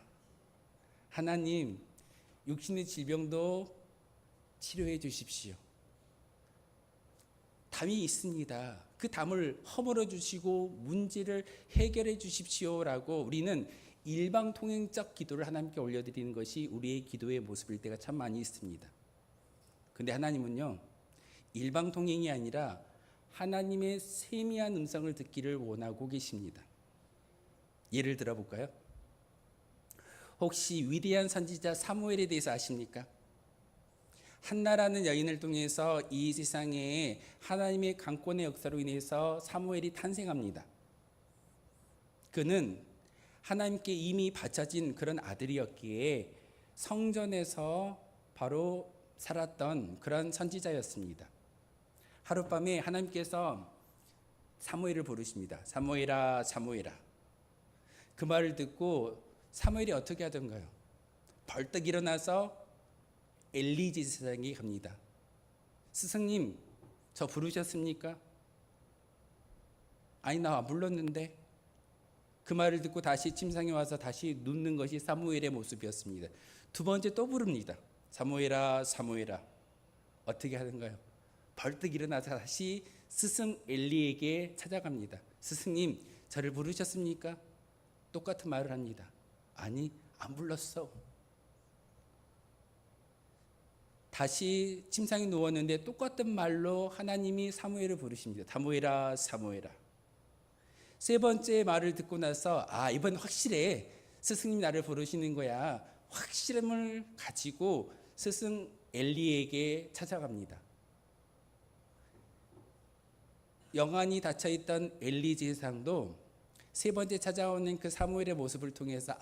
Speaker 1: 하나님, 육신의 질병도 치료해 주십시오. 담이 있습니다. 그 담을 허물어 주시고 문제를 해결해 주십시오라고 우리는 일방통행적 기도를 하나님께 올려드리는 것이 우리의 기도의 모습일 때가 참 많이 있습니다. 근데 하나님은요, 일방통행이 아니라 하나님의 세미한 음성을 듣기를 원하고 계십니다. 예를 들어볼까요? 혹시 위대한 선지자 사무엘에 대해서 아십니까? 한나라는 여인을 통해서 이 세상에 하나님의 강권의 역사로 인해서 사무엘이 탄생합니다. 그는 하나님께 이미 바쳐진 그런 아들이었기에 성전에서 바로 살았던 그런 선지자였습니다. 하룻밤에 하나님께서 사무엘을 부르십니다. 사무엘아, 사무엘아. 그 말을 듣고 사무엘이 어떻게 하던가요? 벌떡 일어나서 엘리 제사장에게 갑니다. 스승님, 저 부르셨습니까? 아니, 나 안 불렀는데. 그 말을 듣고 다시 침상에 와서 다시 눕는 것이 사무엘의 모습이었습니다. 두 번째 또 부릅니다. 사무엘아, 사무엘아. 어떻게 하던가요? 벌떡 일어나서 다시 스승 엘리에게 찾아갑니다. 스승님, 저를 부르셨습니까? 똑같은 말을 합니다. 아니, 안 불렀어. 다시 침상에 누웠는데 똑같은 말로 하나님이 사무엘을 부르십니다. 사무엘아, 사무엘아. 세 번째 말을 듣고 나서 이번 확실해. 스승님 나를 부르시는 거야. 확실함을 가지고 스승 엘리에게 찾아갑니다. 영안이 닫혀있던 엘리 제사장도 세 번째 찾아오는 그 사무엘의 모습을 통해서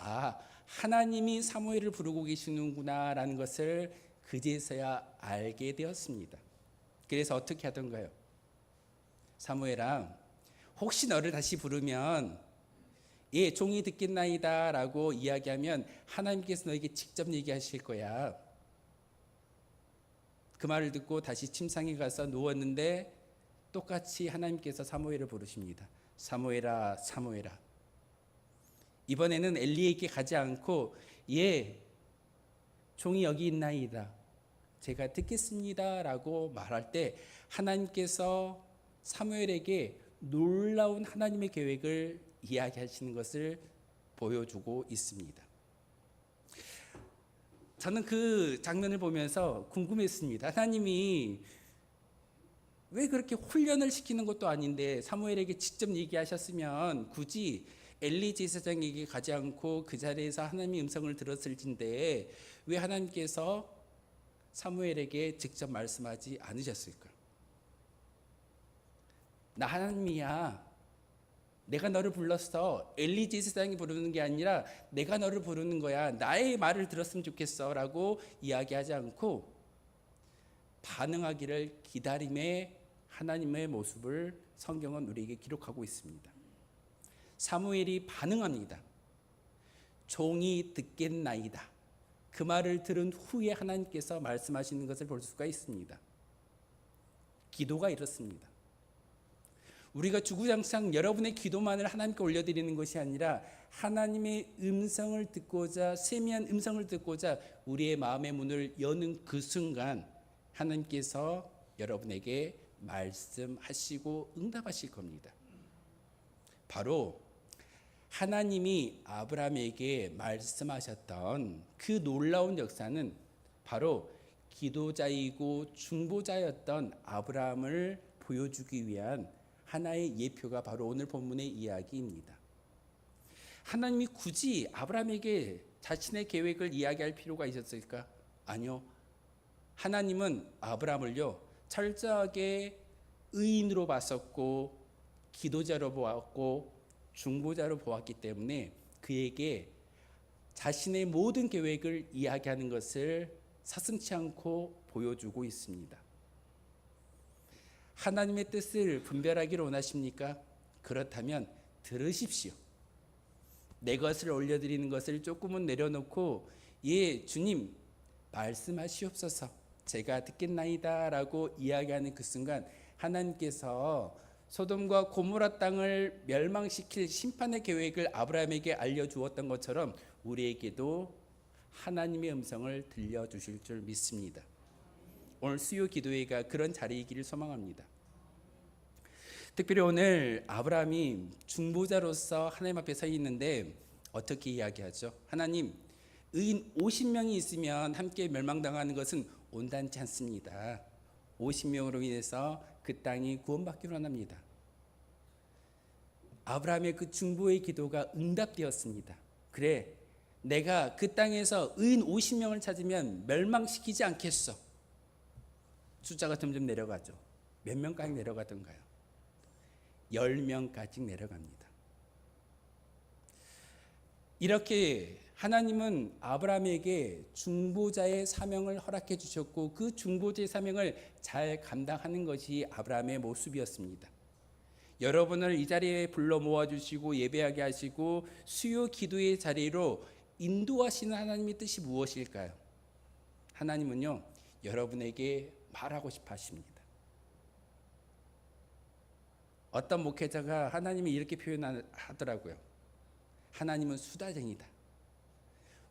Speaker 1: 하나님이 사무엘을 부르고 계시는구나 라는 것을 그제서야 알게 되었습니다. 그래서 어떻게 하던가요? 사무엘아, 혹시 너를 다시 부르면 예, 종이 듣겠나이다 라고 이야기하면 하나님께서 너에게 직접 얘기하실 거야. 그 말을 듣고 다시 침상에 가서 누웠는데 똑같이 하나님께서 사무엘을 부르십니다. 사무엘아, 사무엘아. 이번에는 엘리에게 가지 않고 예, 종이 여기 있나이다. 제가 듣겠습니다 라고 말할 때 하나님께서 사무엘에게 놀라운 하나님의 계획을 이야기하시는 것을 보여주고 있습니다. 저는 그 장면을 보면서 궁금했습니다. 하나님이 왜 그렇게 훈련을 시키는 것도 아닌데 사무엘에게 직접 얘기하셨으면 굳이 엘리 제사장에게 가지 않고 그 자리에서 하나님의 음성을 들었을 텐데 왜 하나님께서 사무엘에게 직접 말씀하지 않으셨을까? 나 하나님이야. 내가 너를 불렀어. 엘리 제사장이 부르는 게 아니라 내가 너를 부르는 거야. 나의 말을 들었으면 좋겠어 라고 이야기하지 않고 반응하기를 기다림의 하나님의 모습을 성경은 우리에게 기록하고 있습니다. 사무엘이 반응합니다. 종이 듣겠나이다. 그 말을 들은 후에 하나님께서 말씀하시는 것을 볼 수가 있습니다. 기도가 이렇습니다. 우리가 주구장창 여러분의 기도만을 하나님께 올려드리는 것이 아니라 하나님의 음성을 듣고자, 세미한 음성을 듣고자 우리의 마음의 문을 여는 그 순간 하나님께서 여러분에게 말씀하시고 응답하실 겁니다. 바로 하나님이 아브라함에게 말씀하셨던 그 놀라운 역사는 바로 기도자이고 중보자였던 아브라함을 보여주기 위한 하나의 예표가 바로 오늘 본문의 이야기입니다. 하나님이 굳이 아브라함에게 자신의 계획을 이야기할 필요가 있었을까? 아니요. 하나님은 아브라함을요 철저하게 의인으로 봤었고 기도자로 보았고 중보자로 보았기 때문에 그에게 자신의 모든 계획을 이야기하는 것을 서슴지 않고 보여주고 있습니다. 하나님의 뜻을 분별하기를 원하십니까? 그렇다면 들으십시오. 내 것을 올려드리는 것을 조금은 내려놓고 예 주님 말씀하시옵소서 제가 듣겠나이다 라고 이야기하는 그 순간 하나님께서 소돔과 고모라 땅을 멸망시킬 심판의 계획을 아브라함에게 알려주었던 것처럼 우리에게도 하나님의 음성을 들려주실 줄 믿습니다. 오늘 수요 기도회가 그런 자리이기를 소망합니다. 특별히 오늘 아브라함이 중보자로서 하나님 앞에 서 있는데 어떻게 이야기하죠? 하나님, 의인 50명이 있으면 함께 멸망당하는 것은 온당치 않습니다. 50명으로 인해서 그 땅이 구원받기로 합니다. 아브라함의 그 중보의 기도가 응답되었습니다. 그래, 내가 그 땅에서 의인 50명을 찾으면 멸망시키지 않겠어. 숫자가 점점 내려가죠. 몇 명까지 내려가던가요? 10명까지 내려갑니다. 이렇게 하나님은 아브라함에게 중보자의 사명을 허락해 주셨고 그 중보자의 사명을 잘 감당하는 것이 아브라함의 모습이었습니다. 여러분을 이 자리에 불러 모아주시고 예배하게 하시고 수요 기도의 자리로 인도하시는 하나님의 뜻이 무엇일까요? 하나님은요 여러분에게 말하고 싶어 하십니다. 어떤 목회자가 하나님이 이렇게 표현하더라고요. 하나님은 수다쟁이다.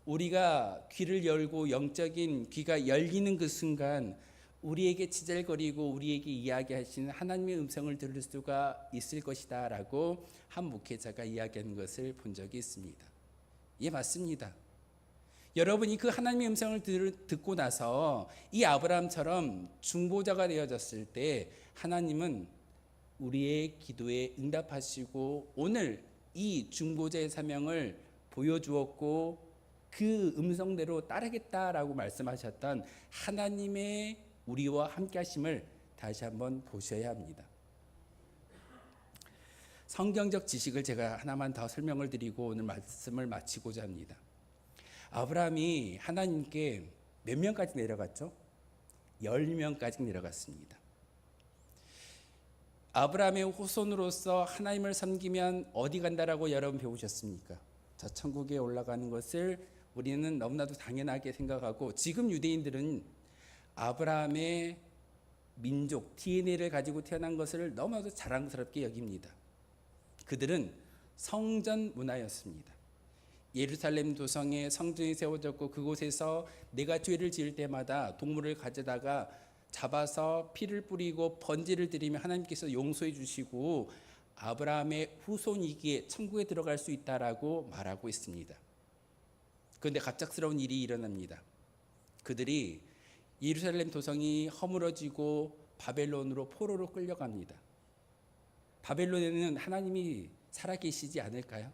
Speaker 1: 우리가 귀를 열고 영적인 귀가 열리는 그 순간 우리에게 지잘거리고 우리에게 이야기하시는 하나님의 음성을 들을 수가 있을 것이다 라고 한 목회자가 이야기하는 것을 본 적이 있습니다. 예, 맞습니다. 여러분이 그 하나님의 음성을 듣고 나서 이 아브라함처럼 중보자가 되어졌을 때 하나님은 우리의 기도에 응답하시고 오늘 이 중보자의 사명을 보여주었고 그 음성대로 따르겠다라고 말씀하셨던 하나님의 우리와 함께 하심을 다시 한번 보셔야 합니다. 성경적 지식을 제가 하나만 더 설명을 드리고 오늘 말씀을 마치고자 합니다. 아브라함이 하나님께 몇 명까지 내려갔죠? 10명까지 내려갔습니다. 아브라함의 후손으로서 하나님을 섬기면 어디 간다라고 여러분 배우셨습니까? 저 천국에 올라가는 것을 우리는 너무나도 당연하게 생각하고 지금 유대인들은 아브라함의 민족 DNA를 가지고 태어난 것을 너무나도 자랑스럽게 여깁니다. 그들은 성전 문화였습니다. 예루살렘 도성에 성전이 세워졌고 그곳에서 내가 죄를 지을 때마다 동물을 가져다가 잡아서 피를 뿌리고 번제를 드리며 하나님께서 용서해 주시고 아브라함의 후손이기에 천국에 들어갈 수 있다라고 말하고 있습니다. 그런데 갑작스러운 일이 일어납니다. 그들이 예루살렘 도성이 허물어지고 바벨론으로 포로로 끌려갑니다. 바벨론에는 하나님이 살아계시지 않을까요?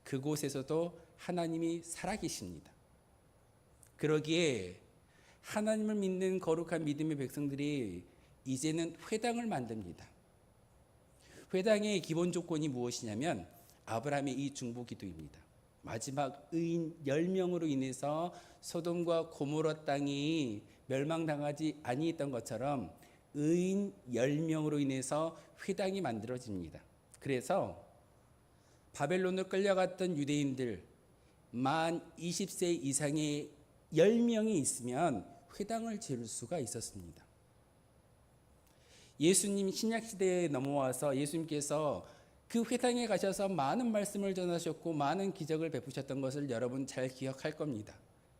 Speaker 1: 그곳에서도 하나님이 살아계십니다. 그러기에 하나님을 믿는 거룩한 믿음의 백성들이 이제는 회당을 만듭니다. 회당의 기본 조건이 무엇이냐면 아브라함의 이 중보 기도입니다. 마지막 의인 10명으로 인해서 소돔과 고모라 땅이 멸망당하지 아니했던 것처럼 의인 10명으로 인해서 회당이 만들어집니다. 그래서 바벨론으로 끌려갔던 유대인들 만 20세 이상의 10명이 있으면 회당을 지을 수가 있었습니다. 예수님 신약시대에 넘어와서 예수님께서 그 회당에 가셔서 많은 말씀을 전하셨고 많은 기적을 베푸셨던 것을 여러분 잘 기억할 겁니다.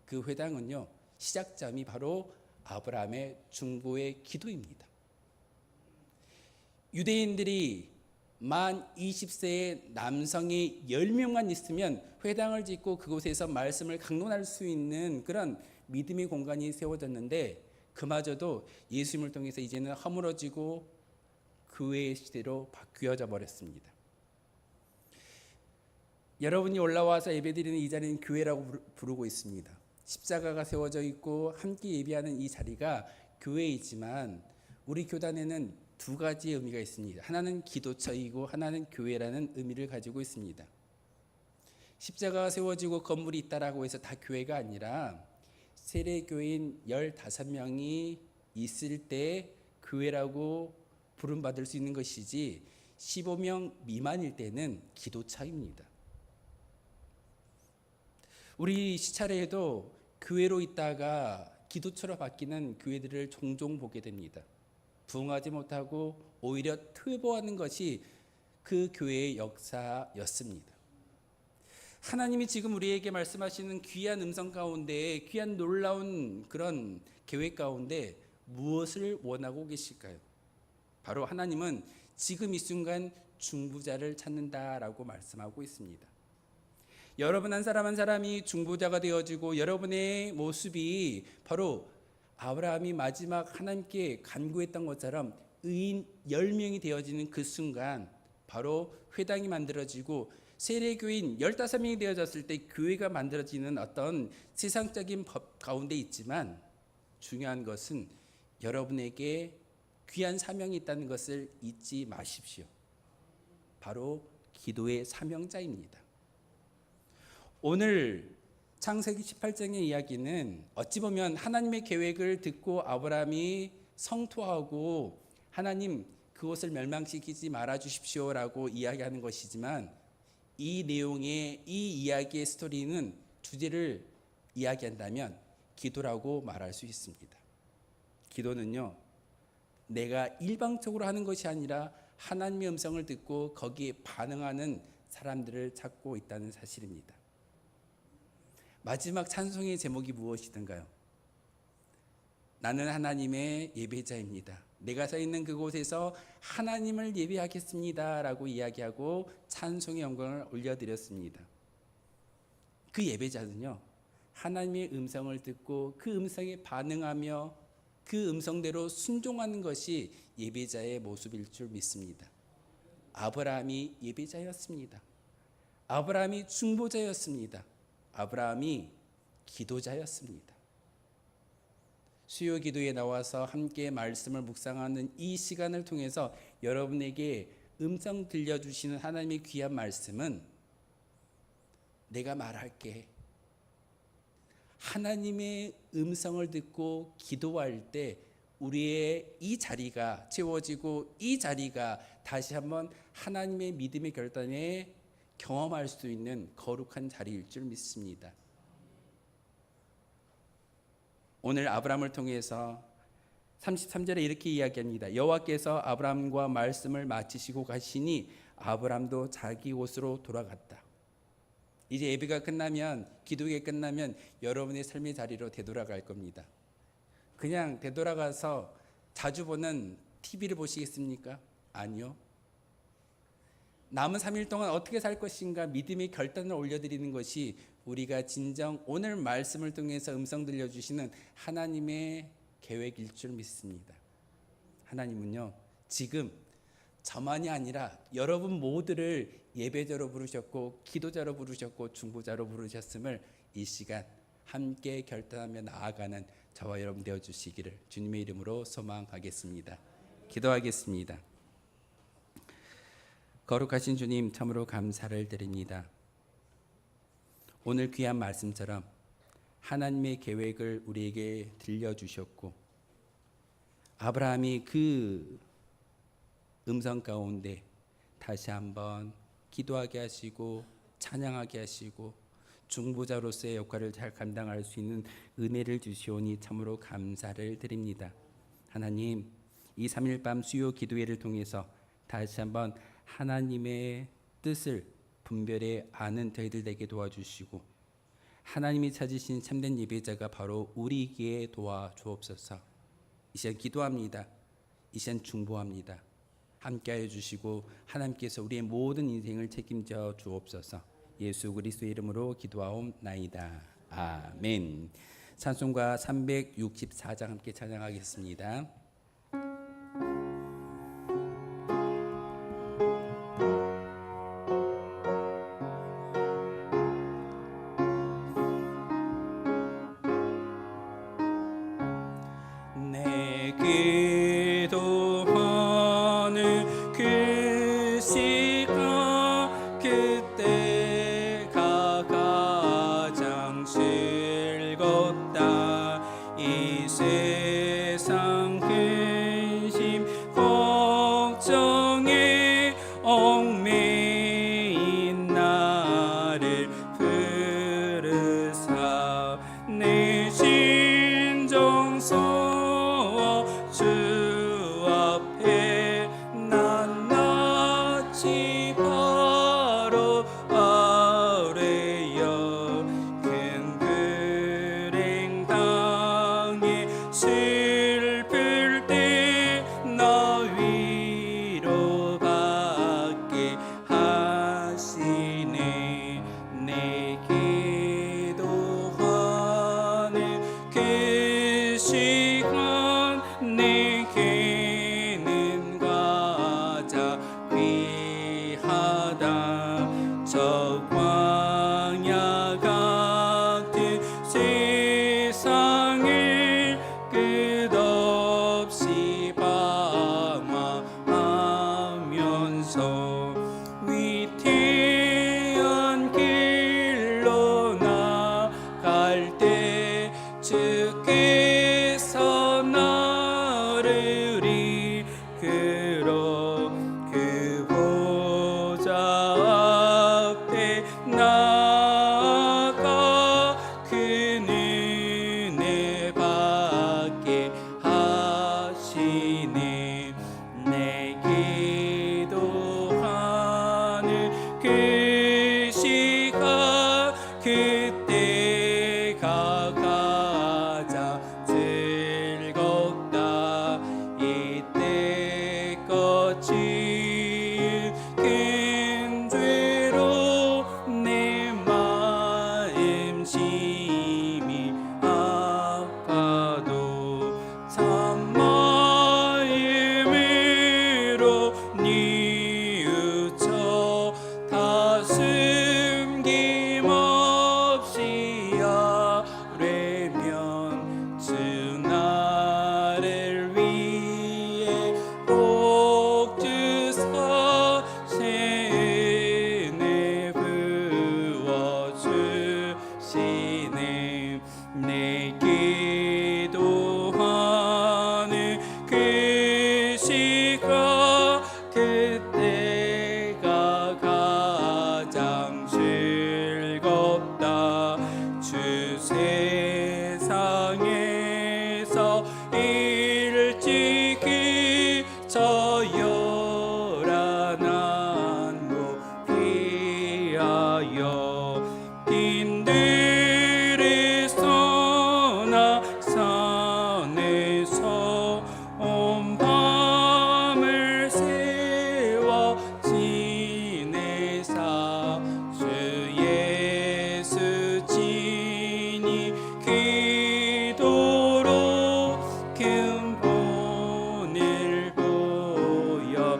Speaker 1: 그 회당은요 시작점이 바로 아브라함의 중보의 기도입니다. 유대인들이 만 20세의 남성이 10명만 있으면 회당을 짓고 그곳에서 말씀을 강론할 수 있는 그런 믿음의 공간이 세워졌는데 그마저도 예수님을 통해서 이제는 허물어지고 교회의 시대로 바뀌어져 버렸습니다. 여러분이 올라와서 예배드리는 이 자리는 교회라고 부르고 있습니다. 십자가가 세워져 있고 함께 예배하는 이 자리가 교회이지만 우리 교단에는 두 가지의 의미가 있습니다. 하나는 기도처이고 하나는 교회라는 의미를 가지고 있습니다. 십자가가 세워지고 건물이 있다라고 해서 다 교회가 아니라 세례교인 15명이 있을 때 교회라고 부름받을 수 있는 것이지 15명 미만일 때는 기도차입니다. 우리 시차례에도 교회로 있다가 기도처로 바뀌는 교회들을 종종 보게 됩니다. 부흥하지 못하고 오히려 퇴보하는 것이 그 교회의 역사였습니다. 하나님이 지금 우리에게 말씀하시는 귀한 음성 가운데, 귀한 놀라운 그런 계획 가운데 무엇을 원하고 계실까요? 바로 하나님은 지금 이 순간 중보자를 찾는다라고 말씀하고 있습니다. 여러분 한 사람 한 사람이 중보자가 되어지고 여러분의 모습이 바로 아브라함이 마지막 하나님께 간구했던 것처럼 의인 10명이 되어지는 그 순간 바로 회당이 만들어지고 세례교인 15명이 되어졌을 때 교회가 만들어지는 어떤 세상적인 법 가운데 있지만 중요한 것은 여러분에게 귀한 사명이 있다는 것을 잊지 마십시오. 바로 기도의 사명자입니다. 오늘 창세기 18장의 이야기는 어찌 보면 하나님의 계획을 듣고 아브라함이 성토하고 하나님 그곳을 멸망시키지 말아 주십시오라고 이야기하는 것이지만 이 내용의 이 이야기의 스토리는 주제를 이야기한다면 기도라고 말할 수 있습니다. 기도는요, 내가 일방적으로 하는 것이 아니라 하나님의 음성을 듣고 거기에 반응하는 사람들을 찾고 있다는 사실입니다. 마지막 찬송의 제목이 무엇이든가요? 나는 하나님의 예배자입니다. 내가 서 있는 그곳에서 하나님을 예배하겠습니다 라고 이야기하고 찬송의 영광을 올려드렸습니다. 그 예배자는요, 하나님의 음성을 듣고 그 음성에 반응하며 그 음성대로 순종하는 것이 예배자의 모습일 줄 믿습니다. 아브라함이 예배자였습니다. 아브라함이 중보자였습니다. 아브라함이 기도자였습니다. 수요 기도에 나와서 함께 말씀을 묵상하는 이 시간을 통해서 여러분에게 음성 들려주시는 하나님의 귀한 말씀은 내가 말할게. 하나님의 음성을 듣고 기도할 때 우리의 이 자리가 채워지고 이 자리가 다시 한번 하나님의 믿음의 결단에 경험할 수 있는 거룩한 자리일 줄 믿습니다. 오늘 아브라함을 통해서 33절에 이렇게 이야기합니다. 여호와께서 아브라함과 말씀을 마치시고 가시니 아브라함도 자기 곳으로 돌아갔다. 이제 예배가 끝나면, 기도가 끝나면 여러분의 삶의 자리로 되돌아갈 겁니다. 그냥 되돌아가서 자주 보는 TV를 보시겠습니까? 아니요. 남은 3일 동안 어떻게 살 것인가 믿음의 결단을 올려드리는 것이 우리가 진정 오늘 말씀을 통해서 음성 들려주시는 하나님의 계획일 줄 믿습니다. 하나님은요, 지금 저만이 아니라 여러분 모두를 예배자로 부르셨고 기도자로 부르셨고 중보자로 부르셨음을 이 시간 함께 결단하며 나아가는 저와 여러분 되어주시기를 주님의 이름으로 소망하겠습니다. 기도하겠습니다. 거룩하신 주님, 참으로 감사를 드립니다. 오늘 귀한 말씀처럼 하나님의 계획을 우리에게 들려주셨고 아브라함이 그 음성 가운데 다시 한번 기도하게 하시고 찬양하게 하시고 중보자로서의 역할을 잘 감당할 수 있는 은혜를 주시오니 참으로 감사를 드립니다. 하나님, 이 3일 밤 수요 기도회를 통해서 다시 한번 하나님의 뜻을 분별해 아는 저희들 되게 도와주시고 하나님이 찾으신 참된 예배자가 바로 우리에게 도와주옵소서. 이 시간 기도합니다. 이 시간 중보합니다. 함께하여 주시고 하나님께서 우리의 모든 인생을 책임져 주옵소서. 예수 그리스도의 이름으로 기도하옵나이다. 아멘. 찬송가 364장 함께 찬양하겠습니다. 내 기도하는 그 시간 그때가 가장 즐겁다. 이 세상 근심 걱정에 내게는 가장 귀하다. 저 광야 같은 세상을 끝없이 방황하면서 위태한 길로 나갈 때 주께서 나를 이끌어 그 보좌 앞에 나아가 그 은혜 받게 하시네. 내 기도하는 그 시간 그때가 가장 즐겁다. 이때껏 지은 큰 죄로 내 마음 심히 아파도 참 마음으로 뉘우쳐 다슴 김없이 아뢰면 주 나를 위해 복 주사 새 은혜 부어주시네. 내 기도하는 그 시간 그때가 가장 즐겁다. 주 세상에서 일찍이 저 요란한 곳 피하여 빈들의 선악산에서 온 밤을 세워 지내사 주 예수 친히 기도로 큰 본을 보여주셨네.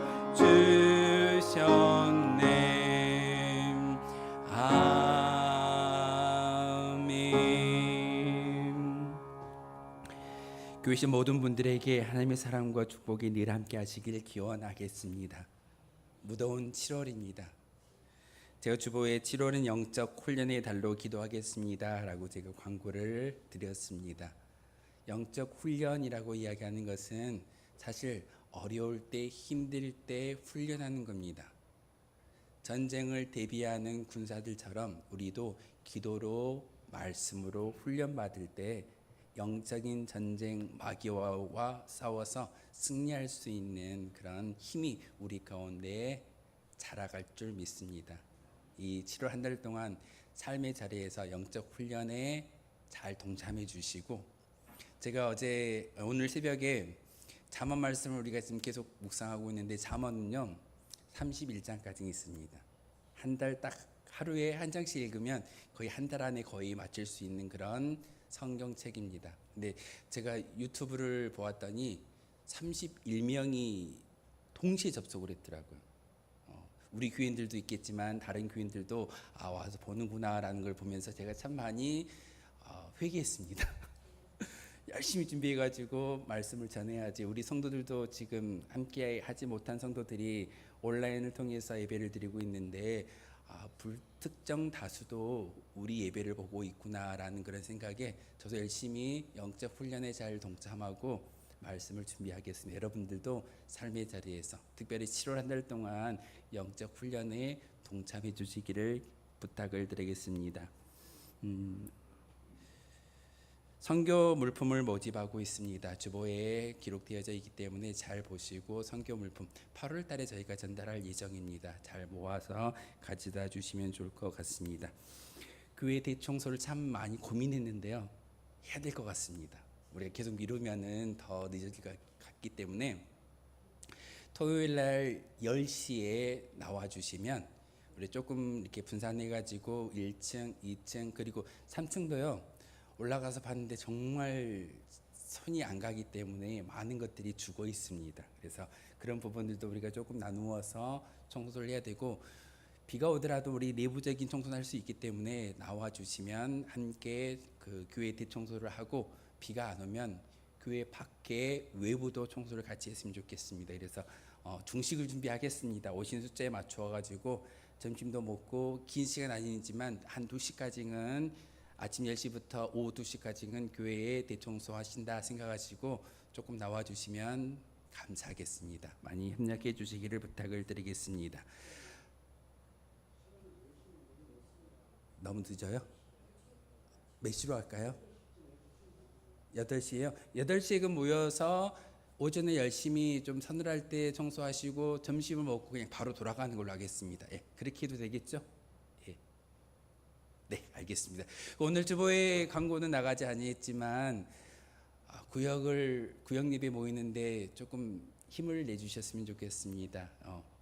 Speaker 1: 아멘. 교회신 모든 분들에게 하나님의 사랑과 축복이 늘 함께 하시길 기원하겠습니다. 무더운 7월입니다. 제가 주보에 7월은 영적 훈련의 달로 기도하겠습니다 라고 제가 광고를 드렸습니다. 영적 훈련이라고 이야기하는 것은 사실 어려울 때, 힘들 때 훈련하는 겁니다. 전쟁을 대비하는 군사들처럼 우리도 기도로, 말씀으로 훈련받을 때 영적인 전쟁 마귀와 싸워서 승리할 수 있는 그런 힘이 우리 가운데 자라갈 줄 믿습니다. 이 7월 한 달 동안 삶의 자리에서 영적 훈련에 잘 동참해 주시고, 제가 오늘 새벽에 잠언 말씀을 우리가 지금 계속 묵상하고 있는데 잠언은요 31장까지 있습니다. 한 달 딱 하루에 한 장씩 읽으면 거의 한 달 안에 거의 마칠 수 있는 그런 성경책입니다. 근데 제가 유튜브를 보았더니 31명이 동시에 접속을 했더라고요. 우리 교인들도 있겠지만 다른 교인들도 와서 보는구나라는 걸 보면서 제가 참 많이 회개했습니다. 열심히 준비해가지고 말씀을 전해야지. 우리 성도들도 지금 함께 하지 못한 성도들이 온라인을 통해서 예배를 드리고 있는데 불특정 다수도 우리 예배를 보고 있구나라는 그런 생각에 저도 열심히 영적 훈련에 잘 동참하고 말씀을 준비하겠습니다. 여러분들도 삶의 자리에서 특별히 7월 한 달 동안 영적 훈련에 동참해 주시기를 부탁을 드리겠습니다. 선교 물품을 모집하고 있습니다. 주보에 기록되어져 있기 때문에 잘 보시고 선교 물품 8월 달에 저희가 전달할 예정입니다. 잘 모아서 가져다 주시면 좋을 것 같습니다. 교회 대청소를 참 많이 고민했는데요. 해야 될 것 같습니다. 우리가 계속 미루면은 더 늦어질 것 같기 때문에 토요일 날 10시에 나와 주시면 우리 조금 이렇게 분산해 가지고 1층, 2층 그리고 3층도요. 올라가서 봤는데 정말 손이 안 가기 때문에 많은 것들이 죽어 있습니다. 그래서 그런 부분들도 우리가 조금 나누어서 청소를 해야 되고, 비가 오더라도 우리 내부적인 청소는 할 수 있기 때문에 나와 주시면 함께 그 교회 대청소를 하고, 비가 안 오면 교회 밖에 외부도 청소를 같이 했으면 좋겠습니다. 그래서 중식을 준비하겠습니다. 오신 숫자에 맞추어 가지고 점심도 먹고, 긴 시간 아니지만 한 2시까지는, 아침 10시부터 오후 2시까지는 교회에 대청소 하신다 생각하시고 조금 나와 주시면 감사하겠습니다. 많이 협력해 주시기를 부탁을 드리겠습니다. 너무 늦어요? 몇 시로 할까요? 8시에요? 8시에 모여서 오전에 열심히 좀 서늘할 때 청소하시고 점심을 먹고 그냥 바로 돌아가는 걸로 하겠습니다. 예, 그렇게 해도 되겠죠? 예. 네, 알겠습니다. 오늘 주보에 광고는 나가지 아니했지만 구역 예배 모이는데 조금 힘을 내주셨으면 좋겠습니다.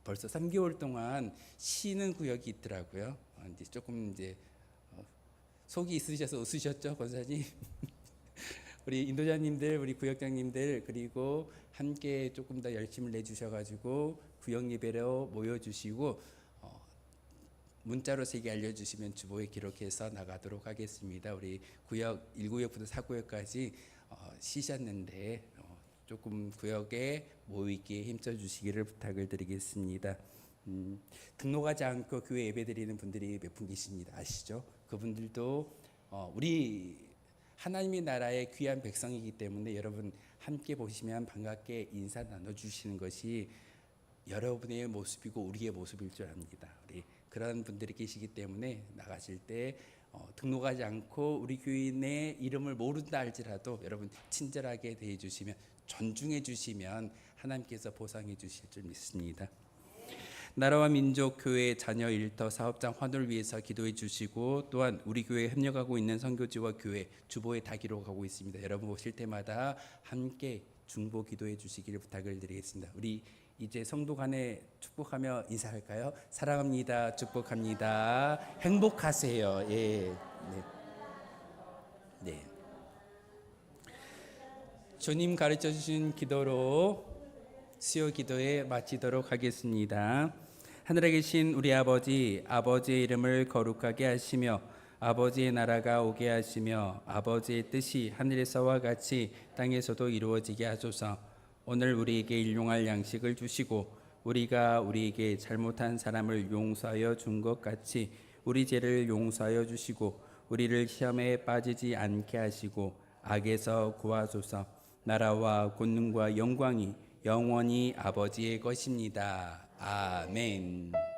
Speaker 1: 벌써 3개월 동안 쉬는 구역이 있더라고요. 이제 조금 속이 있으셔서 웃으셨죠, 권사님? 우리 인도자님들, 우리 구역장님들, 그리고 함께 조금 더 열심을 내주셔가지고 구역 예배로 모여주시고 문자로 3개 알려주시면 주보에 기록해서 나가도록 하겠습니다. 우리 구역 1구역부터 4구역까지 쉬셨는데 조금 구역에 모이기에 힘써 주시기를 부탁을 드리겠습니다. 등록하지 않고 교회 예배드리는 분들이 몇 분 계십니다. 아시죠? 그분들도 우리 하나님의 나라의 귀한 백성이기 때문에 여러분 함께 보시면 반갑게 인사 나눠주시는 것이 여러분의 모습이고 우리의 모습일 줄 압니다. 우리 그런 분들이 계시기 때문에 나가실 때 등록하지 않고 우리 교인의 이름을 모른다 할지라도 여러분 친절하게 대해 주시면, 존중해 주시면 하나님께서 보상해 주실 줄 믿습니다. 나라와 민족 교회 자녀 일터 사업장 환호를 위해서 기도해 주시고, 또한 우리 교회에 협력하고 있는 선교지와 교회 주보에 다 기록하고 있습니다. 여러분 오실 때마다 함께 중보 기도해 주시기를 부탁을 드리겠습니다. 우리 이제 성도 간에 축복하며 인사할까요? 사랑합니다. 축복합니다. 행복하세요. 예. 네. 네. 주님 가르쳐 주신 기도로 수요 기도에 마치도록 하겠습니다. 하늘에 계신 우리 아버지, 아버지의 이름을 거룩하게 하시며 아버지의 나라가 오게 하시며 아버지의 뜻이 하늘에서와 같이 땅에서도 이루어지게 하소서. 오늘 우리에게 일용할 양식을 주시고 우리가 우리에게 잘못한 사람을 용서하여 준 것 같이 우리 죄를 용서하여 주시고 우리를 시험에 빠지지 않게 하시고 악에서 구하소서. 나라와 권능과 영광이 영원히 아버지의 것입니다. 아멘.